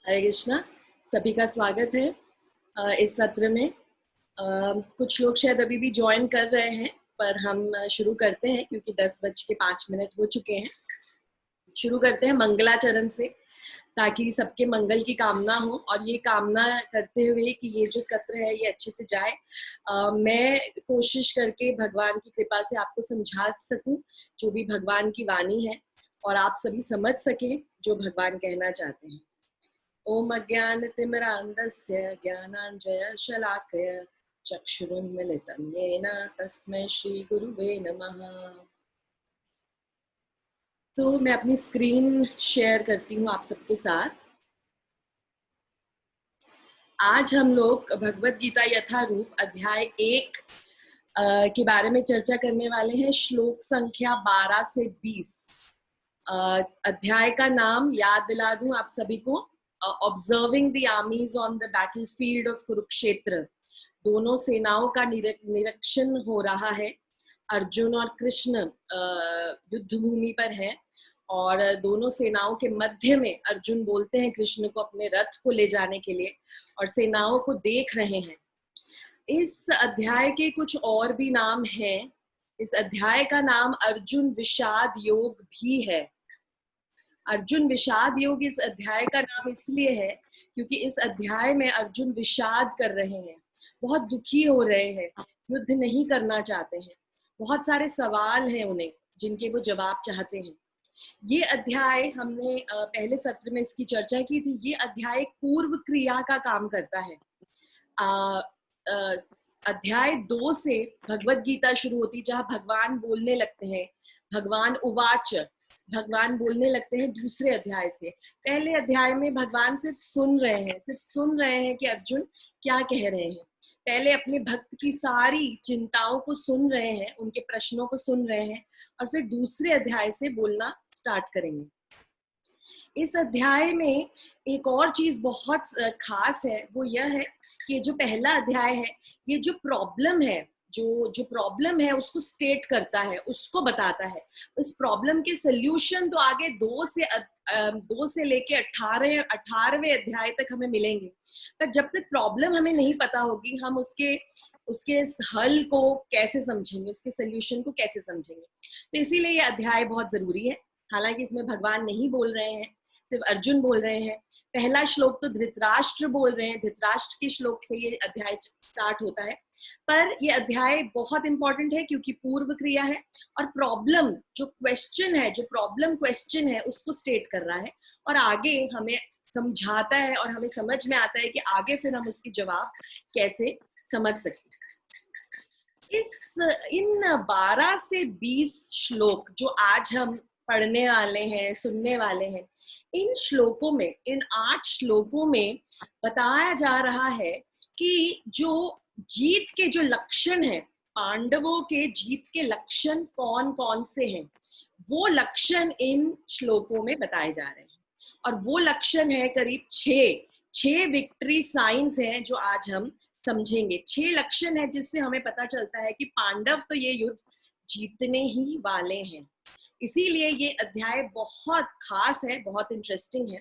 हरे कृष्णा। सभी का स्वागत है इस सत्र में। कुछ लोग शायद अभी भी ज्वाइन कर रहे हैं, पर हम शुरू करते हैं क्योंकि 10:05 हो चुके हैं। शुरू करते हैं मंगलाचरण से, ताकि सबके मंगल की कामना हो और ये कामना करते हुए कि ये जो सत्र है ये अच्छे से जाए। मैं कोशिश करके भगवान की कृपा से आपको समझा सकूं जो भी भगवान की वाणी है, और आप सभी समझ सकें जो भगवान कहना चाहते हैं। ओम अज्ञानतिमिरान्धस्य ज्ञानाञ्जनशलाकया चक्षुरुन्मीलितं येन तस्मै श्रीगुरुवे नमः। तो मैं अपनी स्क्रीन शेयर करती हूँ आप सबके साथ। आज हम लोग भगवद गीता यथारूप अध्याय 1 के बारे में चर्चा करने वाले हैं। श्लोक संख्या 12 से 20। अध्याय का नाम याद दिला दूं आप सभी को, observing the armies on the battlefield of Kurukshetra. दोनों सेनाओं का निरीक्षण हो रहा है। अर्जुन और कृष्ण युद्ध भूमि पर हैं और दोनों सेनाओं के मध्य में अर्जुन बोलते हैं कृष्ण को अपने रथ को ले जाने के लिए, और सेनाओं को देख रहे हैं। इस अध्याय के कुछ और भी नाम हैं। इस अध्याय का नाम अर्जुन विषाद योग भी है। अर्जुन विषाद योग इस अध्याय का नाम इसलिए है क्योंकि इस अध्याय में अर्जुन विषाद कर रहे हैं, बहुत दुखी हो रहे हैं, युद्ध नहीं करना चाहते हैं। बहुत सारे सवाल हैं उन्हें जिनके वो जवाब चाहते हैं। ये अध्याय हमने पहले सत्र में इसकी चर्चा की थी। ये अध्याय पूर्व क्रिया का काम करता है। अध्याय 2 से भगवद गीता शुरू होती, जहाँ भगवान बोलने लगते हैं। भगवान उवाच, भगवान बोलने लगते हैं दूसरे अध्याय से। पहले अध्याय में भगवान सिर्फ सुन रहे हैं कि अर्जुन क्या कह रहे हैं। पहले अपने भक्त की सारी चिंताओं को सुन रहे हैं, उनके प्रश्नों को सुन रहे हैं, और फिर दूसरे अध्याय से बोलना स्टार्ट करेंगे। इस अध्याय में एक और चीज बहुत खास है, वो यह है कि जो पहला अध्याय है, ये जो प्रॉब्लम है, जो प्रॉब्लम है उसको स्टेट करता है, उसको बताता है। इस प्रॉब्लम के सोल्यूशन तो आगे 2 से लेके 18वें अध्याय तक हमें मिलेंगे। पर जब तक प्रॉब्लम हमें नहीं पता होगी, हम उसके हल को कैसे समझेंगे, उसके सोल्यूशन को कैसे समझेंगे। तो इसीलिए ये अध्याय बहुत जरूरी है। हालांकि इसमें भगवान नहीं बोल रहे हैं, सिर्फ अर्जुन बोल रहे हैं। पहला श्लोक तो धृतराष्ट्र बोल रहे हैं, धृतराष्ट्र के श्लोक से ये अध्याय स्टार्ट होता है। पर ये अध्याय बहुत इंपॉर्टेंट है क्योंकि पूर्व क्रिया है, और प्रॉब्लम जो प्रॉब्लम क्वेश्चन है उसको स्टेट कर रहा है, और आगे हमें समझाता है और हमें समझ में आता है कि आगे फिर हम उसकी जवाब कैसे समझ सकते। इन 12 से 20 श्लोक जो आज हम पढ़ने वाले हैं, सुनने वाले हैं, इन श्लोकों में, इन 8 श्लोकों में बताया जा रहा है कि जो जीत के जो लक्षण हैं, पांडवों के जीत के लक्षण कौन कौन से हैं, वो लक्षण इन श्लोकों में बताए जा रहे हैं। और वो लक्षण है करीब 6 विक्ट्री साइंस हैं जो आज हम समझेंगे। 6 लक्षण है जिससे हमें पता चलता है कि पांडव तो ये युद्ध जीतने ही वाले हैं। इसीलिए ये अध्याय बहुत खास है, बहुत इंटरेस्टिंग है।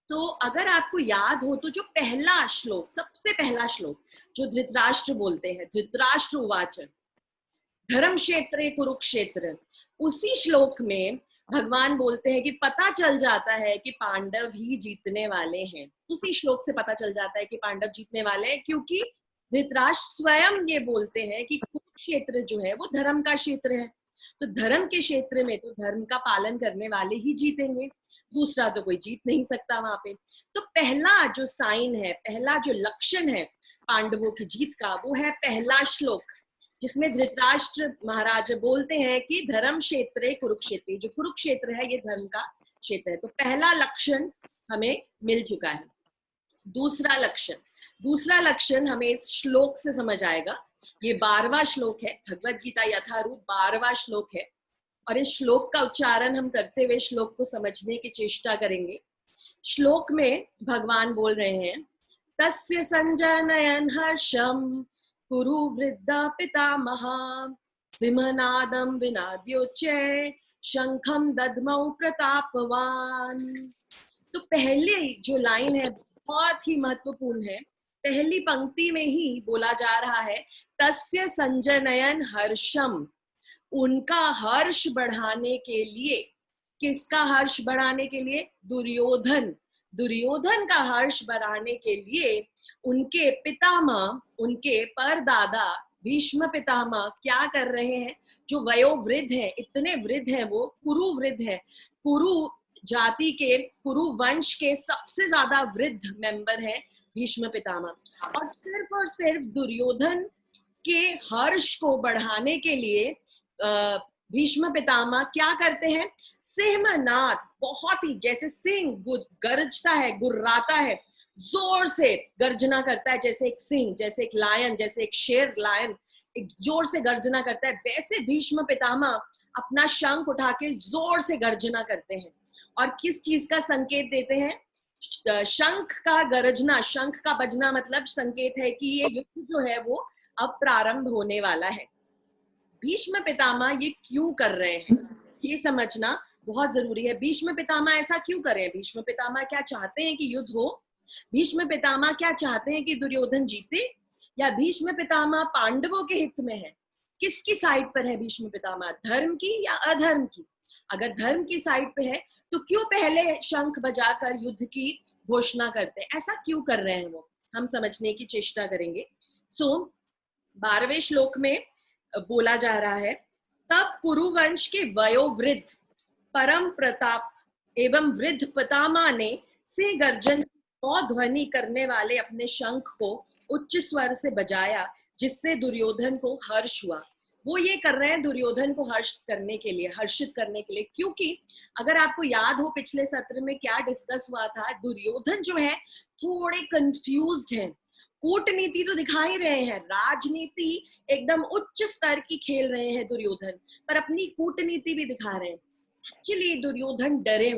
तो अगर आपको याद हो तो जो पहला श्लोक, सबसे पहला श्लोक जो धृतराष्ट्र बोलते हैं, धृतराष्ट्र उवाच धर्म क्षेत्रे कुरुक्षेत्र, उसी श्लोक में भगवान बोलते हैं कि पता चल जाता है कि पांडव ही जीतने वाले हैं। उसी श्लोक से पता चल जाता है कि पांडव जीतने वाले हैं, क्योंकि धृतराष्ट्र स्वयं ये बोलते हैं कि कुरुक्षेत्र जो है वो धर्म का क्षेत्र है। तो धर्म के क्षेत्र में तो धर्म का पालन करने वाले ही जीतेंगे, दूसरा तो कोई जीत नहीं सकता वहां पे। तो पहला जो साइन है, पहला जो लक्षण है पांडवों की जीत का, वो है पहला श्लोक, जिसमें धृतराष्ट्र महाराज बोलते हैं कि धर्म क्षेत्र कुरुक्षेत्र, जो कुरुक्षेत्र है ये धर्म का क्षेत्र है। तो पहला लक्षण हमें मिल चुका है। दूसरा लक्षण हमें इस श्लोक से समझ आएगा। ये 12वां श्लोक है, भगवद गीता यथारूप 12वां श्लोक है, और इस श्लोक का उच्चारण हम करते हुए श्लोक को समझने की चेष्टा करेंगे। श्लोक में भगवान बोल रहे हैं, तस्य संजनयन हर्षम कुरु वृद्धा पितामहा सिंहनादम विनाद्योच्चै शंखम दद्मौ प्रतापवान। तो पहले जो लाइन है बहुत ही महत्वपूर्ण है। पहली पंक्ति में ही बोला जा रहा है, तस्य संजनयन हर्षम, उनका हर्ष बढ़ाने के लिए। किसका हर्ष बढ़ाने के लिए? दुर्योधन। दुर्योधन का हर्ष बढ़ाने के लिए उनके पितामह, उनके परदादा भीष्म पितामह क्या कर रहे हैं? जो वयोवृद्ध हैं, इतने वृद्ध हैं, वो कुरु वृद्ध हैं, कुरु जाति के, कुरु वंश के सबसे ज्यादा वृद्ध मेंबर हैं भीष्म पितामह। और सिर्फ दुर्योधन के हर्ष को बढ़ाने के लिए भीष्म पितामह क्या करते हैं? सिंहनाद, बहुत ही जैसे सिंह गरजता है, गुर्राता है, जोर से गर्जना करता है, जैसे एक सिंह, जैसे एक लायन, जैसे एक शेर लायन एक जोर से गर्जना करता है, वैसे भीष्म पितामह अपना शंख उठा के जोर से गर्जना करते हैं। और किस चीज का संकेत देते हैं? शंख का गरजना, शंख का बजना मतलब संकेत है कि ये युद्ध जो है वो अब प्रारंभ होने वाला है। भीष्म पितामह ये क्यों कर रहे हैं, ये समझना बहुत जरूरी है। भीष्म पितामह ऐसा क्यों कर रहे हैं? भीष्म पितामह क्या चाहते हैं कि युद्ध हो? भीष्म पितामह क्या चाहते हैं कि दुर्योधन जीते? या भीष्म पितामह पांडवों के हित में है? किसकी साइड पर है भीष्म पितामह, धर्म की या अधर्म की? अगर धर्म की साइड पे है तो क्यों पहले शंख बजाकर युद्ध की घोषणा करते हैं? ऐसा क्यों कर रहे हैं वो, हम समझने की चेष्टा करेंगे। सो 12वें श्लोक में बोला जा रहा है, तब कुरुवंश के वयोवृद्ध परम प्रताप एवं वृद्ध पितामह ने से गर्जन और ध्वनि करने वाले अपने शंख को उच्च स्वर से बजाया, जिससे दुर्योधन को हर्ष हुआ। वो ये कर रहे हैं दुर्योधन को हर्षित करने के लिए, हर्षित करने के लिए, क्योंकि अगर आपको याद हो पिछले सत्र में क्या डिस्कस हुआ था, दुर्योधन जो है थोड़े कंफ्यूज्ड हैं। कूटनीति तो दिखा ही रहे हैं, राजनीति एकदम उच्च स्तर की खेल रहे हैं दुर्योधन, पर अपनी कूटनीति भी दिखा रहे हैं। एक्चुअली दुर्योधन डरे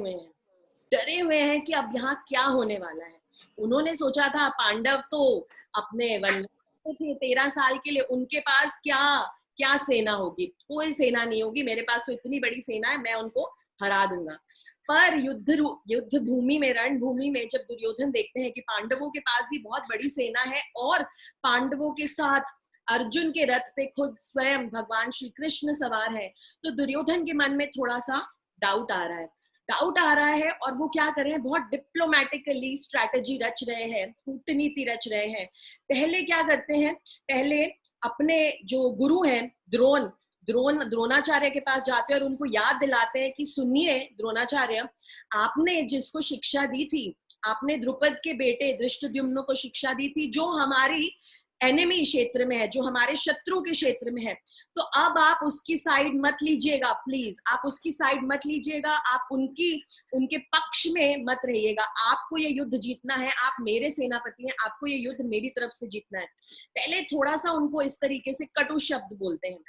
हुए हैं कि अब यहाँ क्या होने वाला है। उन्होंने सोचा था पांडव तो अपने वन थे 13 साल के लिए, उनके पास क्या सेना होगी? कोई सेना नहीं होगी, मेरे पास तो इतनी बड़ी सेना है, मैं उनको हरा दूंगा। पर युद्ध भूमि में, रणभूमि में जब दुर्योधन देखते हैं कि पांडवों के पास भी बहुत बड़ी सेना है और पांडवों के साथ अर्जुन के रथ पे खुद स्वयं भगवान श्री कृष्ण सवार है, तो दुर्योधन के मन में थोड़ा सा डाउट आ रहा है और वो क्या कर रहे हैं? बहुत डिप्लोमेटिकली स्ट्रैटेजी रच रहे हैं, कूटनीति रच रहे हैं। पहले क्या करते हैं? पहले अपने जो गुरु हैं द्रोणाचार्य के पास जाते हैं और उनको याद दिलाते हैं कि सुनिए द्रोणाचार्य, आपने जिसको शिक्षा दी थी, आपने द्रुपद के बेटे धृष्टद्युम्न को शिक्षा दी थी, जो हमारी एनिमी क्षेत्र में है, जो हमारे शत्रु के क्षेत्र में है, तो अब आप उसकी साइड मत लीजिएगा, प्लीज आप उसकी साइड मत लीजिएगा, आप उनके पक्ष में मत रहिएगा। आपको ये युद्ध जीतना है, आप मेरे सेनापति हैं, आपको ये युद्ध मेरी तरफ से जीतना है। पहले थोड़ा सा उनको इस तरीके से कटु शब्द बोलते हैं,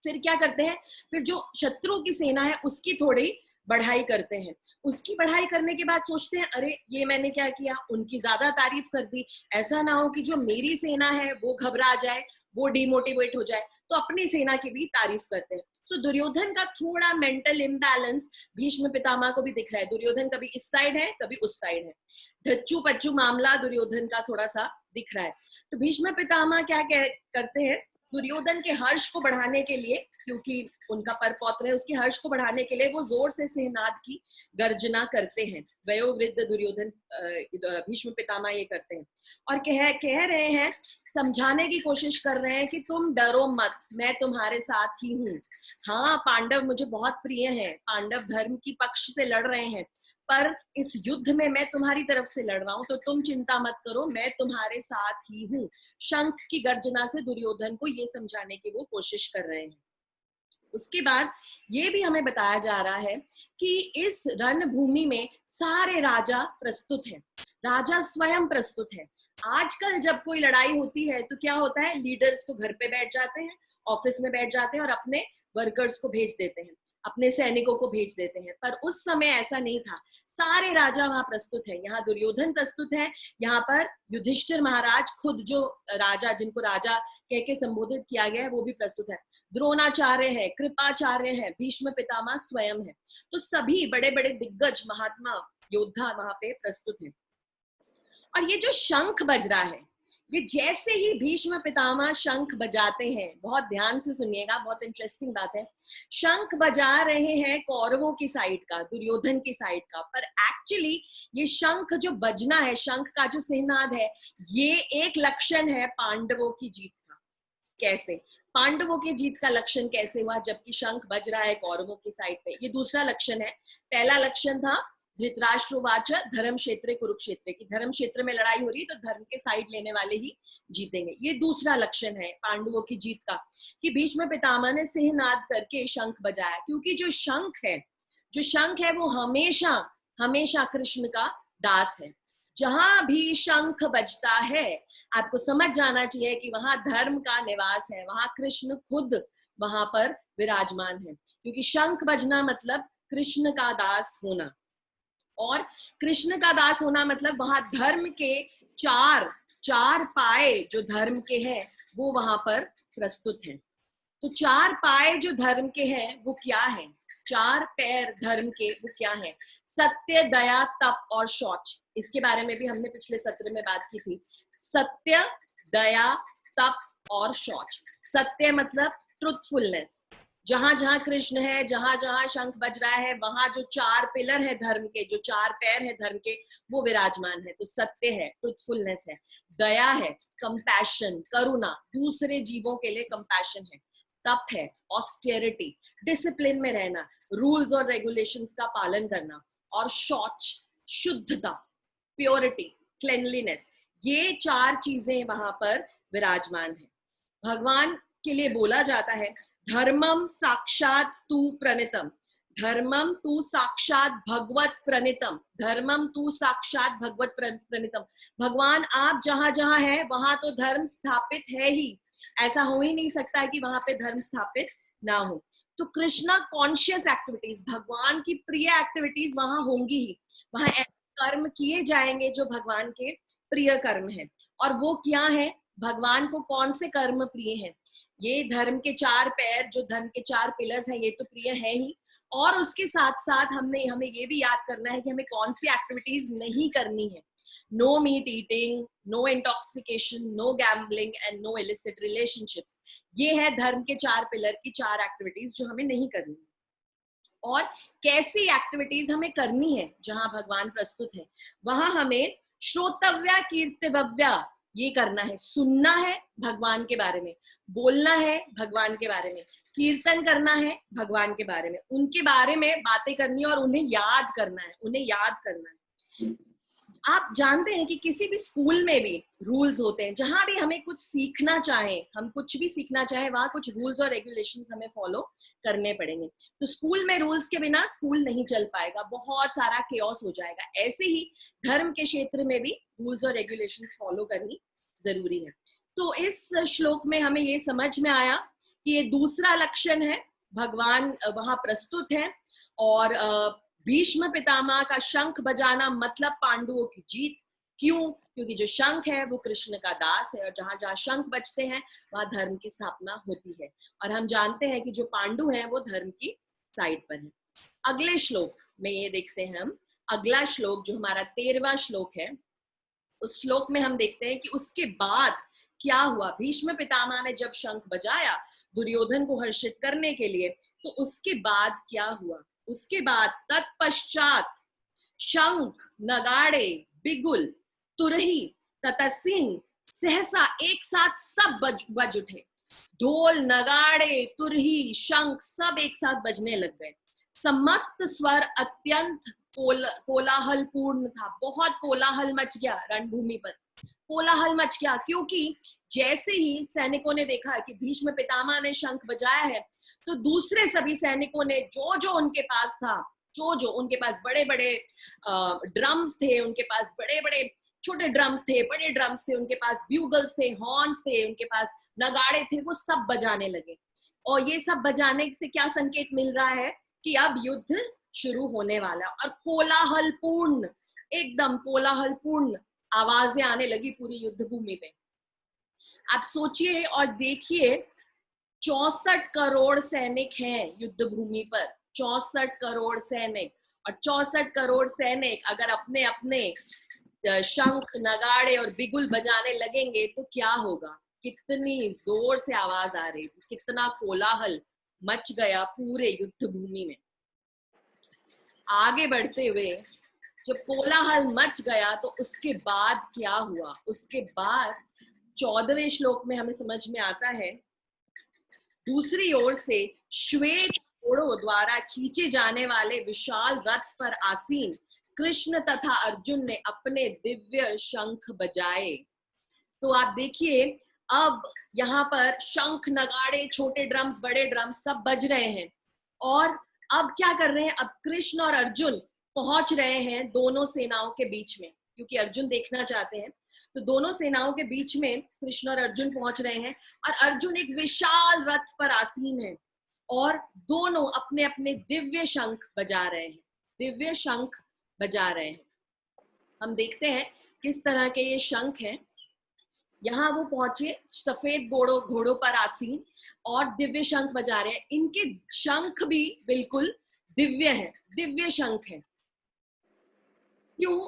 फिर क्या करते हैं? फिर जो शत्रु की सेना है उसकी थोड़ी बढ़ाई करते हैं। उसकी बढ़ाई करने के बाद सोचते हैं, अरे ये मैंने क्या किया, उनकी ज्यादा तारीफ कर दी, ऐसा ना हो कि जो मेरी सेना है वो घबरा जाए, वो डिमोटिवेट हो जाए, तो अपनी सेना की भी तारीफ करते हैं। सो दुर्योधन का थोड़ा मेंटल इम्बैलेंस भीष्म पितामह को भी दिख रहा है। दुर्योधन कभी इस साइड है, कभी उस साइड है, धच्चू पच्चू मामला दुर्योधन का थोड़ा सा दिख रहा है। तो भीष्म पितामह क्या करते हैं? दुर्योधन के हर्ष को बढ़ाने के लिए, क्योंकि उनका परपौत्र है, उसके हर्ष को बढ़ाने के लिए वो जोर से सिंहनाद की गर्जना करते हैं। वयोवृद्ध दुर्योधन भीष्म पितामह ये करते हैं और कह रहे हैं, समझाने की कोशिश कर रहे हैं कि तुम डरो मत, मैं तुम्हारे साथ ही हूँ। हाँ, पांडव मुझे बहुत प्रिय हैं, पांडव धर्म की पक्ष से लड़ रहे हैं, पर इस युद्ध में मैं तुम्हारी तरफ से लड़ रहा हूं, तो तुम चिंता मत करो, मैं तुम्हारे साथ ही हूं। शंख की गर्जना से दुर्योधन को ये समझाने की वो कोशिश कर रहे हैं। उसके बाद ये भी हमें बताया जा रहा है कि इस रणभूमि में सारे राजा प्रस्तुत हैं, राजा स्वयं प्रस्तुत है। आजकल जब कोई लड़ाई होती है तो क्या होता है? लीडर्स को घर पे बैठ जाते हैं, ऑफिस में बैठ जाते हैं और अपने वर्कर्स को भेज देते हैं। अपने सैनिकों को भेज देते हैं। पर उस समय ऐसा नहीं था, सारे राजा वहां प्रस्तुत हैं। यहाँ दुर्योधन प्रस्तुत है, यहाँ पर युधिष्ठिर महाराज खुद, जो राजा, जिनको राजा कह के संबोधित किया गया है, वो भी प्रस्तुत है। द्रोणाचार्य है, कृपाचार्य है, भीष्म पितामह स्वयं है। तो सभी बड़े बड़े दिग्गज महात्मा योद्धा वहां पे प्रस्तुत हैं। और ये जो शंख बज रहा है, ये जैसे ही भीष्म पितामह शंख बजाते हैं, बहुत ध्यान से सुनिएगा, बहुत इंटरेस्टिंग बात है, शंख बजा रहे हैं कौरवों की साइड का, दुर्योधन की साइड का, पर एक्चुअली ये शंख जो बजना है, शंख का जो सिहनाद है, ये एक लक्षण है पांडवों की जीत का। कैसे पांडवों की जीत का लक्षण कैसे हुआ जबकि शंख बज रहा है कौरवों की साइड पे? ये दूसरा लक्षण है। पहला लक्षण था धृतराष्ट्रवाच धर्म क्षेत्र कुरुक्षेत्र की, धर्म क्षेत्र में लड़ाई हो रही है तो धर्म के साइड लेने वाले ही जीतेंगे। ये दूसरा लक्षण है पांडवों की जीत का कि भीष्म पितामह ने सिंहनाद करके शंख बजाया, क्योंकि जो शंख है वो हमेशा हमेशा कृष्ण का दास है। जहां भी शंख बजता है आपको समझ जाना चाहिए कि वहां धर्म का निवास है, वहां कृष्ण खुद वहां पर विराजमान है, क्योंकि शंख बजना मतलब कृष्ण का दास होना, और कृष्ण का दास होना मतलब वहां धर्म के चार पाए जो धर्म के हैं वो वहां पर प्रस्तुत हैं। तो चार पाए जो धर्म के हैं वो क्या है? चार पैर धर्म के वो क्या है? सत्य, दया, तप और शौच। इसके बारे में भी हमने पिछले सत्र में बात की थी। सत्य, दया, तप और शौच। सत्य मतलब ट्रुथफुलनेस, जहां जहां कृष्ण है, जहां जहां शंख बज रहा है, वहां जो चार पिलर है धर्म के, जो चार पैर है धर्म के, वो विराजमान है। तो सत्य है, ट्रुथफुलनेस है। दया है, कंपैशन, करुणा, दूसरे जीवों के लिए कंपैशन है। तप है, ऑस्टेरिटी, डिसिप्लिन में रहना, रूल्स और रेगुलेशंस का पालन करना। और शौच, शुद्धता, प्योरिटी, क्लेनलीनेस। ये चार चीजें वहां पर विराजमान है। भगवान के लिए बोला जाता है धर्मम साक्षात तू प्रणितम, धर्मम तू साक्षात भगवत प्रणितम, धर्मम तू साक्षात भगवत प्रणितम। भगवान आप जहां जहां है वहां तो धर्म स्थापित है ही, ऐसा हो ही नहीं सकता कि वहां पे धर्म स्थापित ना हो। तो कृष्णा कॉन्शियस एक्टिविटीज, भगवान की प्रिय एक्टिविटीज वहां होंगी ही, वहां कर्म किए जाएंगे जो भगवान के प्रिय कर्म है। और वो क्या है? भगवान को कौन से कर्म प्रिय हैं? ये धर्म के चार पैर, जो धर्म के चार पिलर्स हैं, ये तो प्रिय है ही, और उसके साथ साथ हमें ये भी याद करना है कि हमें कौन सी एक्टिविटीज नहीं करनी है। No meat eating, no intoxication, no gambling and no illicit relationships. ये है धर्म के चार पिलर की चार एक्टिविटीज जो हमें नहीं करनी है। और कैसी एक्टिविटीज हमें करनी है? जहां भगवान प्रस्तुत है वहां हमें श्रोतव्या कीर्तव्या ये करना है, सुनना है भगवान के बारे में, बोलना है भगवान के बारे में, कीर्तन करना है भगवान के बारे में, उनके बारे में बातें करनी है और उन्हें याद करना है, उन्हें याद करना है। आप जानते हैं कि किसी भी स्कूल में भी रूल्स होते हैं, जहां भी हमें कुछ सीखना चाहें, हम कुछ भी सीखना चाहें, वहां कुछ रूल्स और रेगुलेशंस हमें फॉलो करने पड़ेंगे। तो स्कूल में रूल्स के बिना स्कूल नहीं चल पाएगा, बहुत सारा केओस हो जाएगा। ऐसे ही धर्म के क्षेत्र में भी रूल्स और रेगुलेशंस फॉलो करनी जरूरी है। तो इस श्लोक में हमें ये समझ में आया कि ये दूसरा लक्षण है, भगवान वहां प्रस्तुत है। और भीष्म पितामह का शंख बजाना मतलब पांडवों की जीत। क्यों? क्योंकि जो शंख है वो कृष्ण का दास है, और जहां जहां शंख बजते हैं वहां धर्म की स्थापना होती है। और हम जानते हैं कि जो पांडु हैं वो धर्म की साइड पर है। अगले श्लोक में ये देखते हैं हम, अगला श्लोक जो हमारा 13वां श्लोक है, उस श्लोक में हम देखते हैं कि उसके बाद क्या हुआ। भीष्म पितामह ने जब शंख बजाया दुर्योधन को हर्षित करने के लिए, तो उसके बाद क्या हुआ? उसके बाद तत्पश्चात शंख, नगाड़े, बिगुल, तुरही तथा सिंह सहसा एक साथ सब बज उठे। ढोल, नगाड़े, तुरही, शंख सब एक साथ बजने लग गए। समस्त स्वर अत्यंत कोलाहल पूर्ण था। बहुत कोलाहल मच गया रणभूमि पर, कोलाहल मच गया, क्योंकि जैसे ही सैनिकों ने देखा कि भीष्म पितामह ने शंख बजाया है, तो दूसरे सभी सैनिकों ने जो जो उनके पास था, जो जो उनके पास बड़े बड़े ड्रम्स थे, उनके पास बड़े बड़े छोटे ड्रम्स थे, बड़े ड्रम्स थे, उनके पास ब्यूगल्स थे, हॉर्न्स थे, उनके पास नगाड़े थे, वो सब बजाने लगे। और ये सब बजाने से क्या संकेत मिल रहा है? कि अब युद्ध शुरू होने वाला है। और कोलाहलपूर्ण, एकदम कोलाहलपूर्ण आवाजें आने लगी पूरी युद्ध भूमि में। आप सोचिए और देखिए, 64 करोड़ सैनिक हैं युद्ध भूमि पर, 64 करोड़ सैनिक। और 64 करोड़ सैनिक अगर अपने अपने शंख, नगाड़े और बिगुल बजाने लगेंगे तो क्या होगा। कितनी जोर से आवाज आ रही थी, कितना कोलाहल मच गया पूरे युद्ध भूमि में। आगे बढ़ते हुए जब कोलाहल मच गया तो उसके बाद क्या हुआ। उसके बाद 14वें श्लोक में हमें समझ में आता है, दूसरी ओर से श्वेत घोड़ों द्वारा खींचे जाने वाले विशाल रथ पर आसीन कृष्ण तथा अर्जुन ने अपने दिव्य शंख बजाए। तो आप देखिए, अब यहाँ पर शंख, नगाड़े, छोटे ड्रम्स, बड़े ड्रम्स सब बज रहे हैं। और अब क्या कर रहे हैं, अब कृष्ण और अर्जुन पहुंच रहे हैं दोनों सेनाओं के बीच में, क्योंकि अर्जुन देखना चाहते हैं। तो दोनों सेनाओं के बीच में कृष्ण और अर्जुन पहुंच रहे हैं और अर्जुन एक विशाल रथ पर आसीन है और दोनों अपने अपने दिव्य शंख बजा रहे हैं, दिव्य शंख बजा रहे हैं। हम देखते हैं किस तरह के ये शंख हैं। यहाँ वो पहुंचे सफेद घोड़ों पर आसीन और दिव्य शंख बजा रहे हैं। इनके शंख भी बिल्कुल दिव्य हैं, दिव्य शंख हैं। क्यों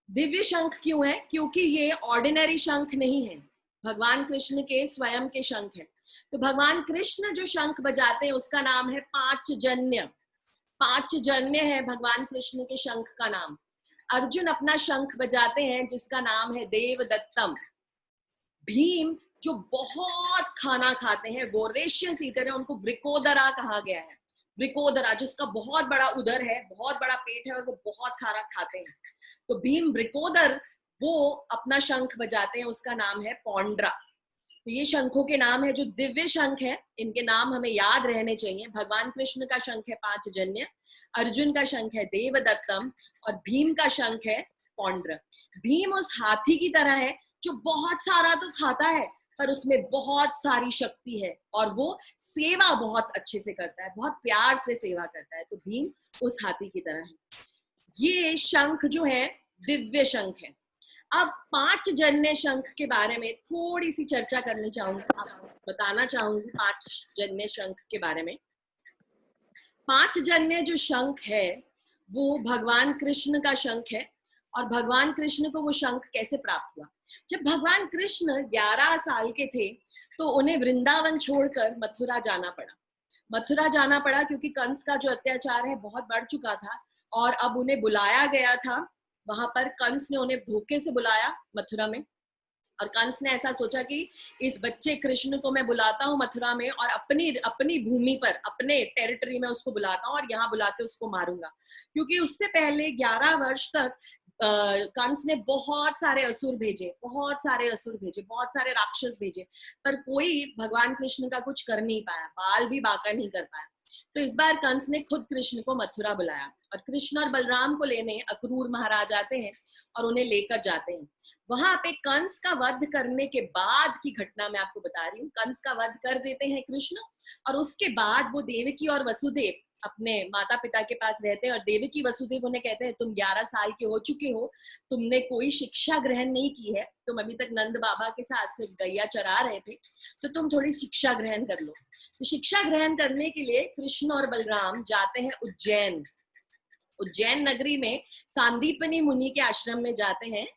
दिव्य शंख क्यों है? क्योंकि ये ऑर्डिनरी शंख नहीं है, भगवान कृष्ण के स्वयं के शंख हैं। तो भगवान कृष्ण जो शंख बजाते हैं उसका नाम है पांचजन्य। पांचजन्य है भगवान कृष्ण के शंख का नाम। अर्जुन अपना शंख बजाते हैं जिसका नाम है देवदत्तम। भीम जो बहुत खाना खाते हैं, वोरेशियस ईटर है, उनको वृकोदरा कहा गया है। वृकोदरा जिसका बहुत बड़ा उदर है, बहुत बड़ा पेट है और वो बहुत सारा खाते हैं। तो भीम वृकोदर वो अपना शंख बजाते हैं, उसका नाम है पौंड्रा। तो ये शंखों के नाम है जो दिव्य शंख है, इनके नाम हमें याद रहने चाहिए। भगवान कृष्ण का शंख है पांचजन्य, अर्जुन का शंख है देवदत्तम और भीम का शंख है पौंड्र। भीम उस हाथी की तरह है जो बहुत सारा तो खाता है पर उसमें बहुत सारी शक्ति है और वो सेवा बहुत अच्छे से करता है, बहुत प्यार से सेवा करता है। तो भीम उस हाथी की तरह है। ये शंख जो है दिव्य शंख है। अब पांचजन्य शंख के बारे में थोड़ी सी चर्चा करनी चाहूंगी, आपको बताना चाहूंगी पांचजन्य शंख के बारे में। पांचजन्य जो शंख है वो भगवान कृष्ण का शंख है। और भगवान कृष्ण को वो शंख कैसे प्राप्त हुआ? जब भगवान कृष्ण 11 साल के थे तो उन्हें वृंदावन छोड़कर मथुरा जाना पड़ा। मथुरा जाना पड़ा क्योंकि कंस का जो अत्याचार है बहुत बढ़ चुका था और अब उन्हें बुलाया गया था वहां पर। कंस ने उन्हें धोखे से बुलाया मथुरा में और कंस ने ऐसा सोचा कि इस बच्चे कृष्ण को मैं बुलाता हूँ मथुरा में और अपनी भूमि पर, अपने टेरिटरी में उसको बुलाता हूँ और यहाँ बुला के उसको मारूंगा। क्योंकि उससे पहले 11 वर्ष तक कंस ने बहुत सारे असुर भेजे, बहुत सारे असुर भेजे, बहुत सारे राक्षस भेजे, पर कोई भगवान कृष्ण का कुछ कर नहीं पाया, बाल भी बांका नहीं कर पाया। तो इस बार कंस ने खुद कृष्ण को मथुरा बुलाया और कृष्ण और बलराम को लेने अक्रूर महाराज आते हैं और उन्हें लेकर जाते हैं। वहां पे कंस का वध करने के बाद की घटना मैं आपको बता रही हूँ। कंस का वध कर देते हैं कृष्ण और उसके बाद वो देवकी और वसुदेव अपने माता पिता के पास रहते हैं और देवकी वसुदेव उन्हें कहते हैं तुम 11 साल के हो चुके हो, तुमने कोई शिक्षा ग्रहण नहीं की है, तुम अभी तक नंद बाबा के साथ सिर्फ गैया चरा रहे थे, तो तुम थोड़ी शिक्षा ग्रहण कर लो। तो शिक्षा ग्रहण करने के लिए कृष्ण और बलराम जाते हैं उज्जैन। उज्जैन नगरी में सांदीपनी मुनि के आश्रम में जाते हैं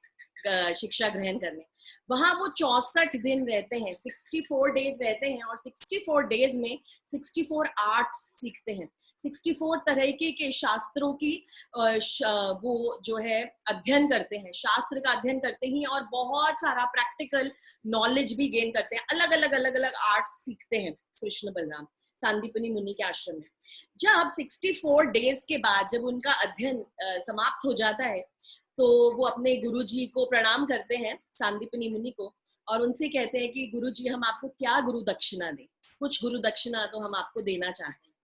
शिक्षा ग्रहण करने। वहां वो 64 दिन रहते हैं, 64 डेज रहते हैं और 64 डेज में 64 आर्ट्स सीखते हैं। 64 तरीके के शास्त्रों की वो जो है अध्ययन करते हैं, शास्त्र का अध्ययन करते ही और बहुत सारा प्रैक्टिकल नॉलेज भी गेन करते हैं। अलग अलग आर्ट्स सीखते हैं कृष्ण बलराम सांदीपनी मुनि के आश्रम में। जब 64 डेज के बाद जब उनका अध्ययन समाप्त हो जाता है तो वो अपने गुरुजी को प्रणाम करते हैं, सांदीपनी मुनि को, और उनसे कहते हैं कि गुरुजी हम आपको क्या गुरु दक्षिणा दें, कुछ गुरु दक्षिणा तो हम आपको देना चाहते हैं।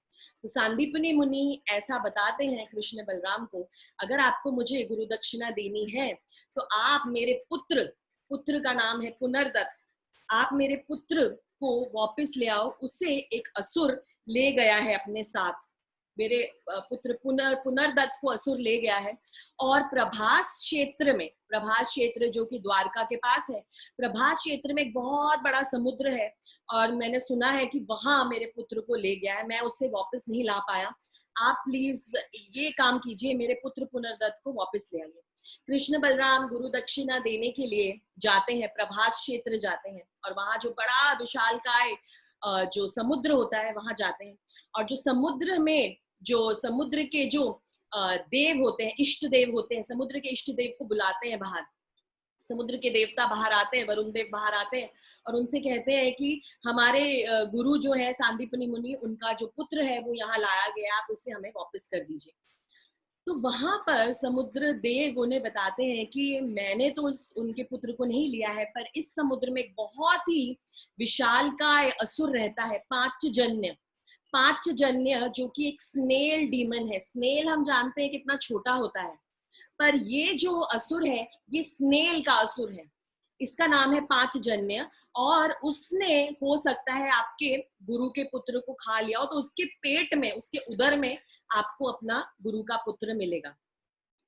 तो सांदीपनी मुनि ऐसा बताते हैं कृष्ण बलराम को, अगर आपको मुझे गुरु दक्षिणा देनी है तो आप मेरे पुत्र का नाम है पुनर्दत्त, आप मेरे पुत्र को वापस ले आओ। उसे एक असुर ले गया है अपने साथ मेरे पुत्र पुनर्दत्त को असुर ले गया है। और प्रभास क्षेत्र में, प्रभास क्षेत्र जो कि द्वारका के पास है, प्रभास क्षेत्र में एक बहुत बड़ा समुद्र है और मैंने सुना है कि वहां मेरे पुत्र को ले गया है, मैं उससे वापस नहीं ला पाया। आप प्लीज ये काम कीजिए, मेरे पुत्र पुनर्दत्त को वापस ले आइए। कृष्ण बलराम गुरु दक्षिणा देने के लिए जाते हैं, प्रभास क्षेत्र जाते हैं और वहां जो बड़ा विशालकाय जो समुद्र होता है वहां जाते हैं। और जो समुद्र में, जो समुद्र के जो देव होते हैं, इष्ट देव होते हैं, समुद्र के इष्ट देव को बुलाते हैं बाहर। समुद्र के देवता बाहर आते हैं, वरुण देव बाहर आते हैं और उनसे कहते हैं कि हमारे गुरु जो है सांदीपनि मुनि, उनका जो पुत्र है वो यहाँ लाया गया, आप उसे हमें वापस कर दीजिए। तो वहां पर समुद्र देव उन्हें बताते हैं कि मैंने तो उनके पुत्र को नहीं लिया है, पर इस समुद्र में एक बहुत ही विशालकाय असुर रहता है, पांचजन्य। पांचजन्य जो कि एक स्नेल डीमन है। स्नेल हम जानते हैं कितना छोटा होता है, पर ये जो असुर है ये स्नेल का असुर है। इसका नाम है पांचजन्य और उसने हो सकता है आपके गुरु के पुत्र को खा लिया हो, तो उसके पेट में, उसके उदर में आपको अपना गुरु का पुत्र मिलेगा।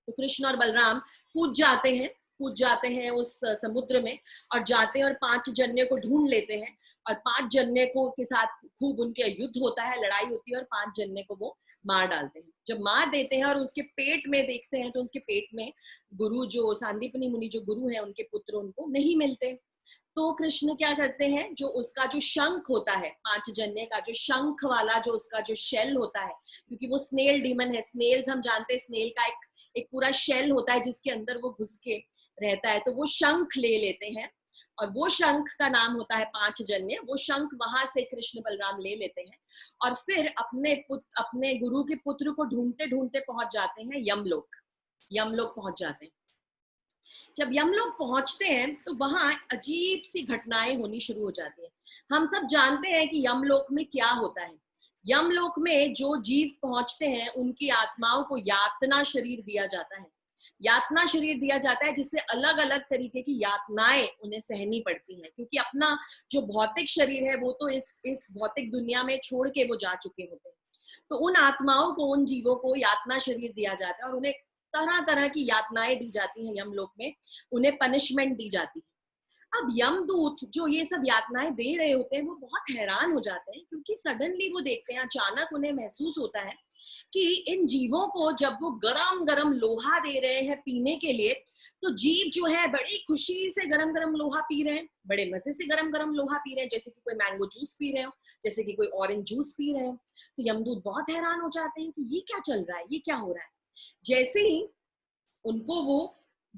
तो कृष्ण और बलराम कूद जाते हैं उस समुद्र में और जाते हैं और पांचजन्य को ढूंढ लेते हैं और पांचजन्य को के साथ खूब उनके युद्ध होता है, लड़ाई होती है और पांचजन्य को वो मार डालते हैं। जब मार देते हैं और उसके पेट में देखते हैं तो उसके पेट में गुरु, जो सांदीपनि मुनि जो गुरु हैं, उनके पुत्र उनको नहीं मिलते। तो कृष्ण क्या करते हैं, जो उसका जो शंख होता है, पांचजन्य का जो शंख वाला जो उसका जो शेल होता है, क्योंकि वो स्नेल डीमन है, स्नेल्स हम जानते हैं, स्नेल का एक पूरा शेल होता है जिसके अंदर वो घुस के रहता है, तो वो शंख ले लेते हैं और वो शंख का नाम होता है पांचजन्य। वो शंख वहां से कृष्ण बलराम ले लेते हैं और फिर अपने गुरु के पुत्र को ढूंढते ढूंढते पहुंच जाते हैं यमलोक। यमलोक पहुंच जाते हैं। जब यमलोक पहुंचते हैं तो वहां अजीब सी घटनाएं होनी शुरू हो जाती हैं। हम सब जानते हैं कि यमलोक में क्या होता है। यमलोक में जो जीव पहुंचते हैं उनकी आत्माओं को यातना शरीर दिया जाता है। यातना शरीर दिया जाता है जिससे अलग अलग तरीके की यातनाएं उन्हें सहनी पड़ती हैं, क्योंकि अपना जो भौतिक शरीर है वो तो इस भौतिक दुनिया में छोड़ के वो जा चुके होते हैं। तो उन आत्माओं को, उन जीवों को यातना शरीर दिया जाता है और उन्हें तरह तरह की यातनाएं दी जाती हैं यमलोक में, उन्हें पनिशमेंट दी जाती है। अब यमदूत जो ये सब यातनाएं दे रहे होते हैं वो बहुत हैरान हो जाते हैं, क्योंकि सडनली वो देखते हैं, अचानक उन्हें महसूस होता है कि इन जीवों को जब वो गरम गरम लोहा दे रहे हैं पीने के लिए, तो जीव जो है बड़ी खुशी से गरम गरम लोहा पी रहे हैं, बड़े मजे से गरम गरम लोहा पी रहे हैं, जैसे कि कोई मैंगो जूस पी रहे हो, जैसे कि कोई ऑरेंज जूस पी रहे हो। तो यमदूत बहुत हैरान हो जाते हैं कि ये क्या चल रहा है, ये क्या हो रहा है। जैसे ही उनको वो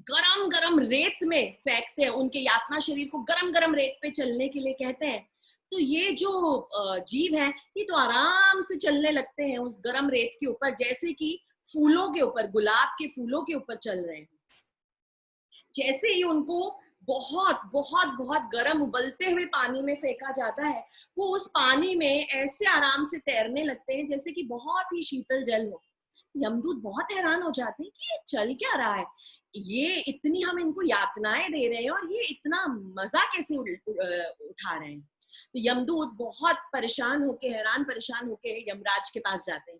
गरम गरम रेत में फेंकते हैं, उनके यातना शरीर को गरम गरम रेत पे चलने के लिए कहते हैं, तो ये जो जीव है ये तो आराम से चलने लगते हैं उस गरम रेत के ऊपर, जैसे कि फूलों के ऊपर, गुलाब के फूलों के ऊपर चल रहे हैं। जैसे ही उनको बहुत बहुत बहुत गर्म उबलते हुए पानी में फेंका जाता है, वो उस पानी में ऐसे आराम से तैरने लगते हैं जैसे कि बहुत ही शीतल जल हो। यमदूत बहुत हैरान हो जाते हैं कि ये चल क्या रहा है, ये इतनी हम इनको यातनाएं दे रहे हैं और ये इतना मजा कैसे उठा रहे हैं। तो यमदूत बहुत परेशान होके, हैरान परेशान होके यमराज के पास जाते हैं।